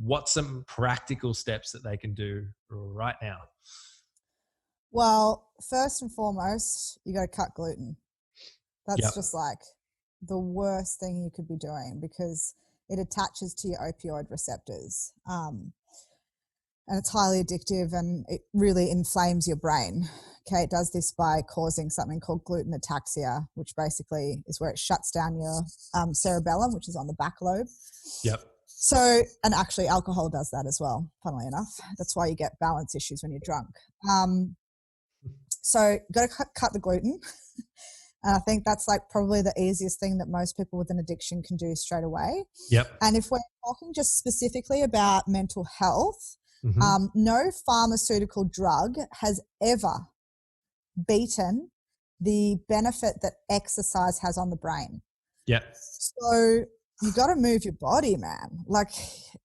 What's some practical steps that they can do right now? Well, first and foremost, you got to cut gluten. That's just like the worst thing you could be doing because it attaches to your opioid receptors. And it's highly addictive and it really inflames your brain. Okay, it does this by causing something called gluten ataxia, which basically is where it shuts down your cerebellum, which is on the back lobe. Yep. So, and actually alcohol does that as well, funnily enough. That's why you get balance issues when you're drunk. So you've got to cut the gluten. And I think that's like probably the easiest thing that most people with an addiction can do straight away. Yep. And if we're talking just specifically about mental health, no pharmaceutical drug has ever beaten the benefit that exercise has on the brain. Yeah. So you got to move your body, man. Like,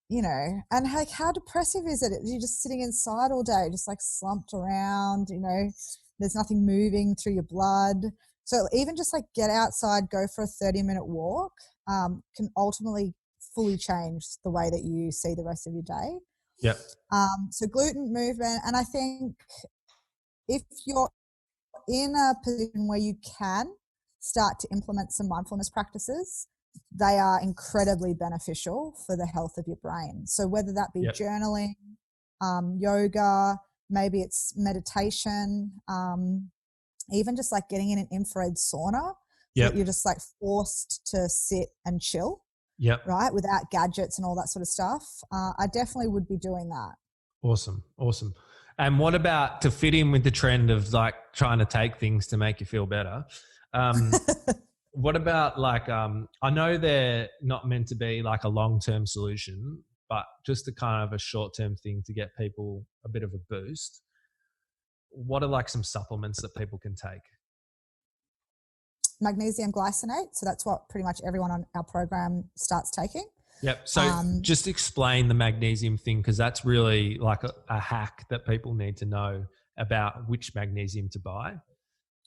you know, and like how depressive is it? You're just sitting inside all day, just like slumped around, you know, there's nothing moving through your blood. So even just like get outside, go for a 30-minute walk can ultimately fully change the way that you see the rest of your day. Yeah. So gluten movement. And I think if you're in a position where you can start to implement some mindfulness practices, they are incredibly beneficial for the health of your brain. So whether that be journaling, yoga, maybe it's meditation, even just like getting in an infrared sauna, so that you're just like forced to sit and chill. Right. Without gadgets and all that sort of stuff. I definitely would be doing that. Awesome. Awesome. And what about to fit in with the trend of like trying to take things to make you feel better? What about like, I know they're not meant to be like a long-term solution, but just a kind of a short-term thing to get people a bit of a boost. What are like some supplements that people can take? Magnesium glycinate. So that's what pretty much everyone on our program starts taking. Yep. So just explain the magnesium thing, because that's really like a hack that people need to know about which magnesium to buy.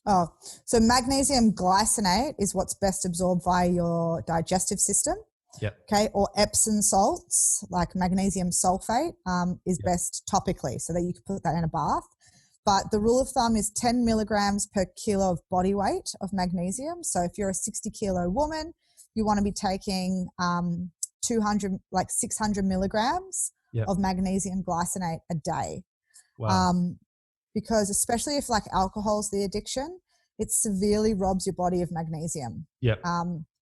Oh, so magnesium glycinate is what's best absorbed via your digestive system. Yep. Okay. Or Epsom salts, like magnesium sulfate, is best topically, so that you can put that in a bath. But the rule of thumb is 10 milligrams per kilo of body weight of magnesium. So if you're a 60-kilo woman, you want to be taking 600 milligrams of magnesium glycinate a day. Wow. Because especially if like alcohol's the addiction, it severely robs your body of magnesium. Yep.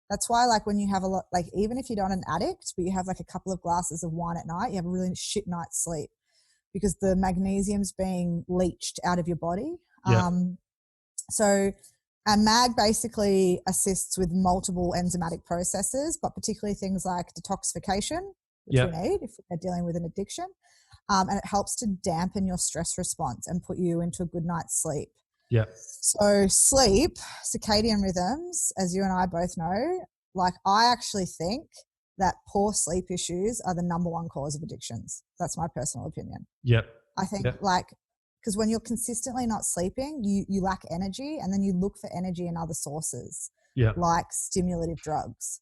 That's why like when you have a lot, like even if you're not an addict, but you have like a couple of glasses of wine at night, you have a really shit night's sleep because the magnesium's being leached out of your body. So a mag basically assists with multiple enzymatic processes, but particularly things like detoxification, which we need if we're dealing with an addiction. And it helps to dampen your stress response and put you into a good night's sleep. Yeah. So sleep, circadian rhythms, as you and I both know, like I actually think that poor sleep issues are the number one cause of addictions. That's my personal opinion. Yep. I think like, because when you're consistently not sleeping, you lack energy, and then you look for energy in other sources, like stimulative drugs.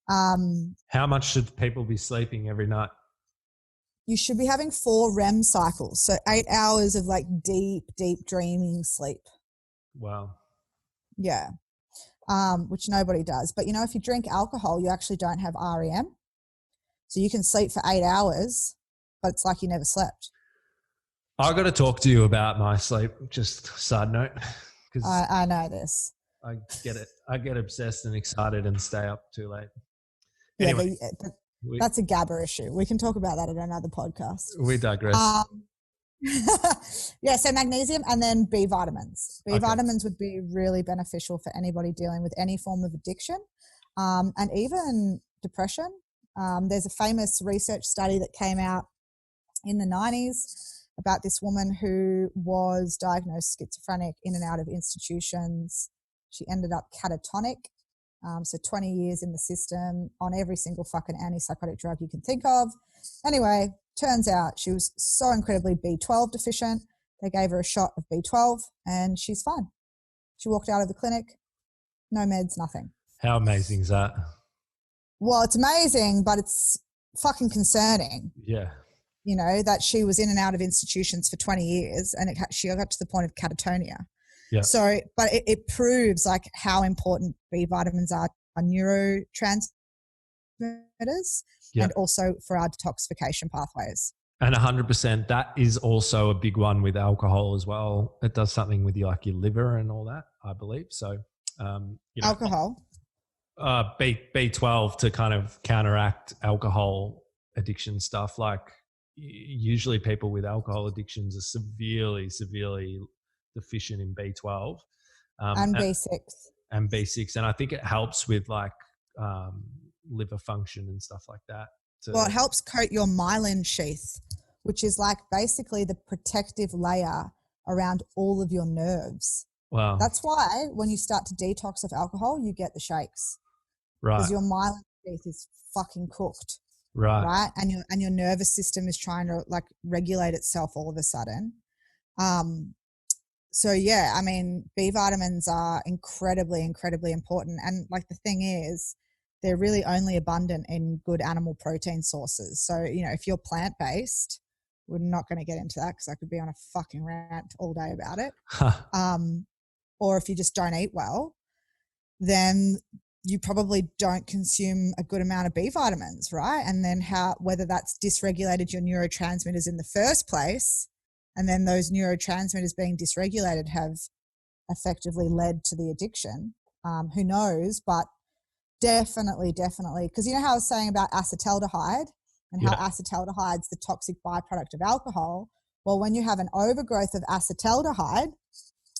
How much should people be sleeping every night? You should be having 4 REM cycles. So 8 hours of like deep, deep dreaming sleep. Wow. Yeah. Which nobody does. But you know, if you drink alcohol, you actually don't have REM. So you can sleep for 8 hours, but it's like you never slept. I got to talk to you about my sleep. Just side note. I know this. I get it. I get obsessed and excited and stay up too late. Anyway. That's a GABA issue. We can talk about that at another podcast. We digress. So magnesium and then B vitamins. B vitamins would be really beneficial for anybody dealing with any form of addiction and even depression. There's a famous research study that came out in the 90s about this woman who was diagnosed schizophrenic, in and out of institutions. She ended up catatonic. So 20 years in the system on every single fucking antipsychotic drug you can think of. Anyway, turns out she was so incredibly B12 deficient They gave her a shot of B12 and she's fine. She walked out of the clinic, no meds, nothing. How amazing is that? Well, it's amazing, but it's fucking concerning. Yeah. You know, that she was in and out of institutions for 20 years and she got to the point of catatonia. Yeah. So, but it proves like how important B vitamins are neurotransmitters and also for our detoxification pathways. And 100%, that is also a big one with alcohol as well. It does something with your liver and all that, I believe. So, alcohol? B12 to kind of counteract alcohol addiction stuff. Like usually people with alcohol addictions are severely deficient in B12. And B6. And B6. And I think it helps with like liver function and stuff like that. Well, it helps coat your myelin sheath, which is like basically the protective layer around all of your nerves. Wow. That's why when you start to detox of alcohol, you get the shakes. Right. Because your myelin sheath is fucking cooked. Right. Right. And your nervous system is trying to like regulate itself all of a sudden. So yeah, I mean, B vitamins are incredibly important. And like the thing is, they're really only abundant in good animal protein sources. So, you know, if you're plant-based, we're not going to get into that because I could be on a fucking rant all day about it. Or if you just don't eat well, then you probably don't consume a good amount of B vitamins, right? And then whether that's dysregulated your neurotransmitters in the first place, and then those neurotransmitters being dysregulated have effectively led to the addiction. Who knows? But definitely. Because you know how I was saying about acetaldehyde and how acetaldehyde is the toxic byproduct of alcohol? Well, when you have an overgrowth of acetaldehyde,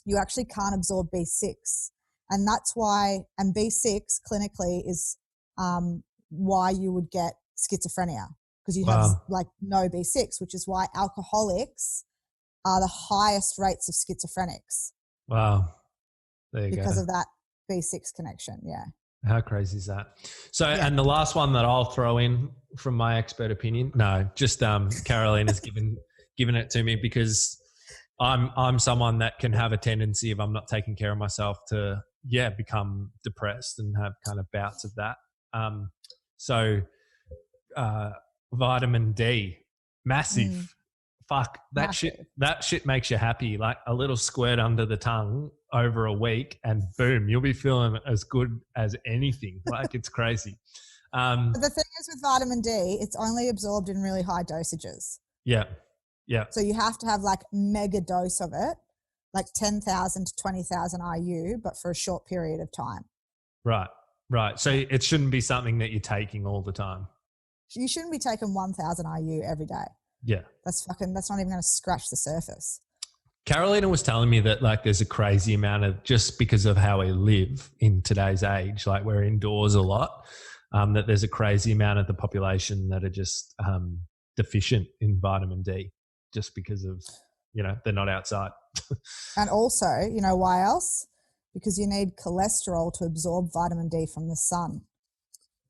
you actually can't absorb B6. And that's why, and B6 clinically is why you would get schizophrenia, because you have like no B6, which is why alcoholics are the highest rates of schizophrenics. Wow. There you go. Because of that B6 connection. Yeah. How crazy is that? So, and the last one that I'll throw in from my expert opinion, just Carolina's given it to me because I'm someone that can have a tendency, if I'm not taking care of myself, to become depressed and have kind of bouts of that. Vitamin D, massive. Fuck, that shit makes you happy. Like a little squirt under the tongue over a week and boom, you'll be feeling as good as anything. Like it's crazy. But the thing is with vitamin D, it's only absorbed in really high dosages. Yeah. Yeah. So you have to have like mega dose of it, like 10,000 to 20,000 IU, but for a short period of time. Right. So it shouldn't be something that you're taking all the time. You shouldn't be taking 1,000 IU every day. Yeah. That's not even going to scratch the surface. Carolina was telling me that like there's a crazy amount of, just because of how we live in today's age, like we're indoors a lot, that there's a crazy amount of the population that are just deficient in vitamin D just because of, they're not outside. And also, you know why else? Because you need cholesterol to absorb vitamin D from the sun.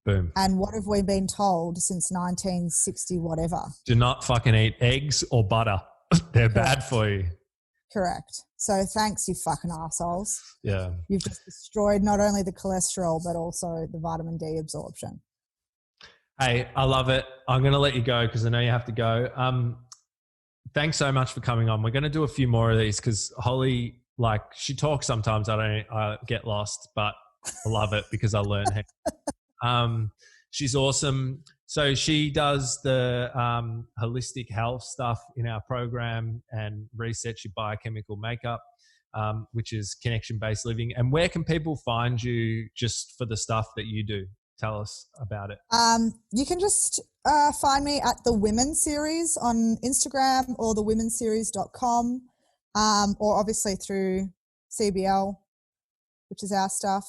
Boom. And what have we been told since 1960 whatever? Do not fucking eat eggs or butter. They're bad for you. Correct. So thanks, you fucking assholes. Yeah. You've just destroyed not only the cholesterol, but also the vitamin D absorption. Hey, I love it. I'm going to let you go because I know you have to go. Thanks so much for coming on. We're going to do a few more of these because Holly, like, she talks sometimes. I get lost, but I love it because I learn. She's awesome. So she does the holistic health stuff in our program and resets your biochemical makeup, which is connection-based living. And where can people find you just for the stuff that you do? Tell us about it. You can just find me at the Women's Series on Instagram or thewomensseries.com, or obviously through CBL, which is our stuff.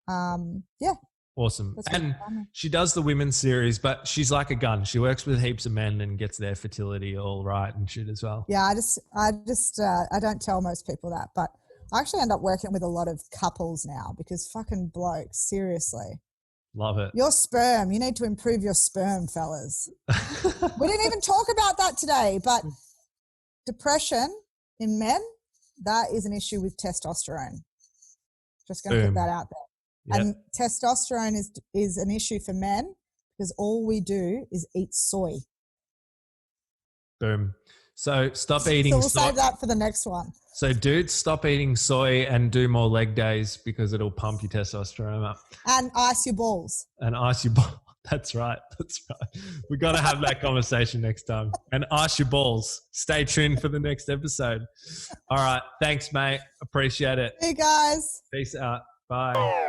Yeah. Awesome. And she does the Women's Series, but she's like a gun. She works with heaps of men and gets their fertility all right and shit as well. Yeah, I don't tell most people that, but I actually end up working with a lot of couples now because fucking blokes, seriously. Love it. Your sperm, you need to improve your sperm, fellas. We didn't even talk about that today, but depression In men, that is an issue with testosterone. Just going to put that out there. Yep. And testosterone is an issue for men because all we do is eat soy. Boom. So stop eating. So we'll save that for the next one. So dudes, stop eating soy and do more leg days because it'll pump your testosterone up. And ice your balls. And ice your balls. That's right. That's right. We got to have that conversation next time. And ice your balls. Stay tuned for the next episode. All right. Thanks, mate. Appreciate it. Hey, guys. Peace out. Bye.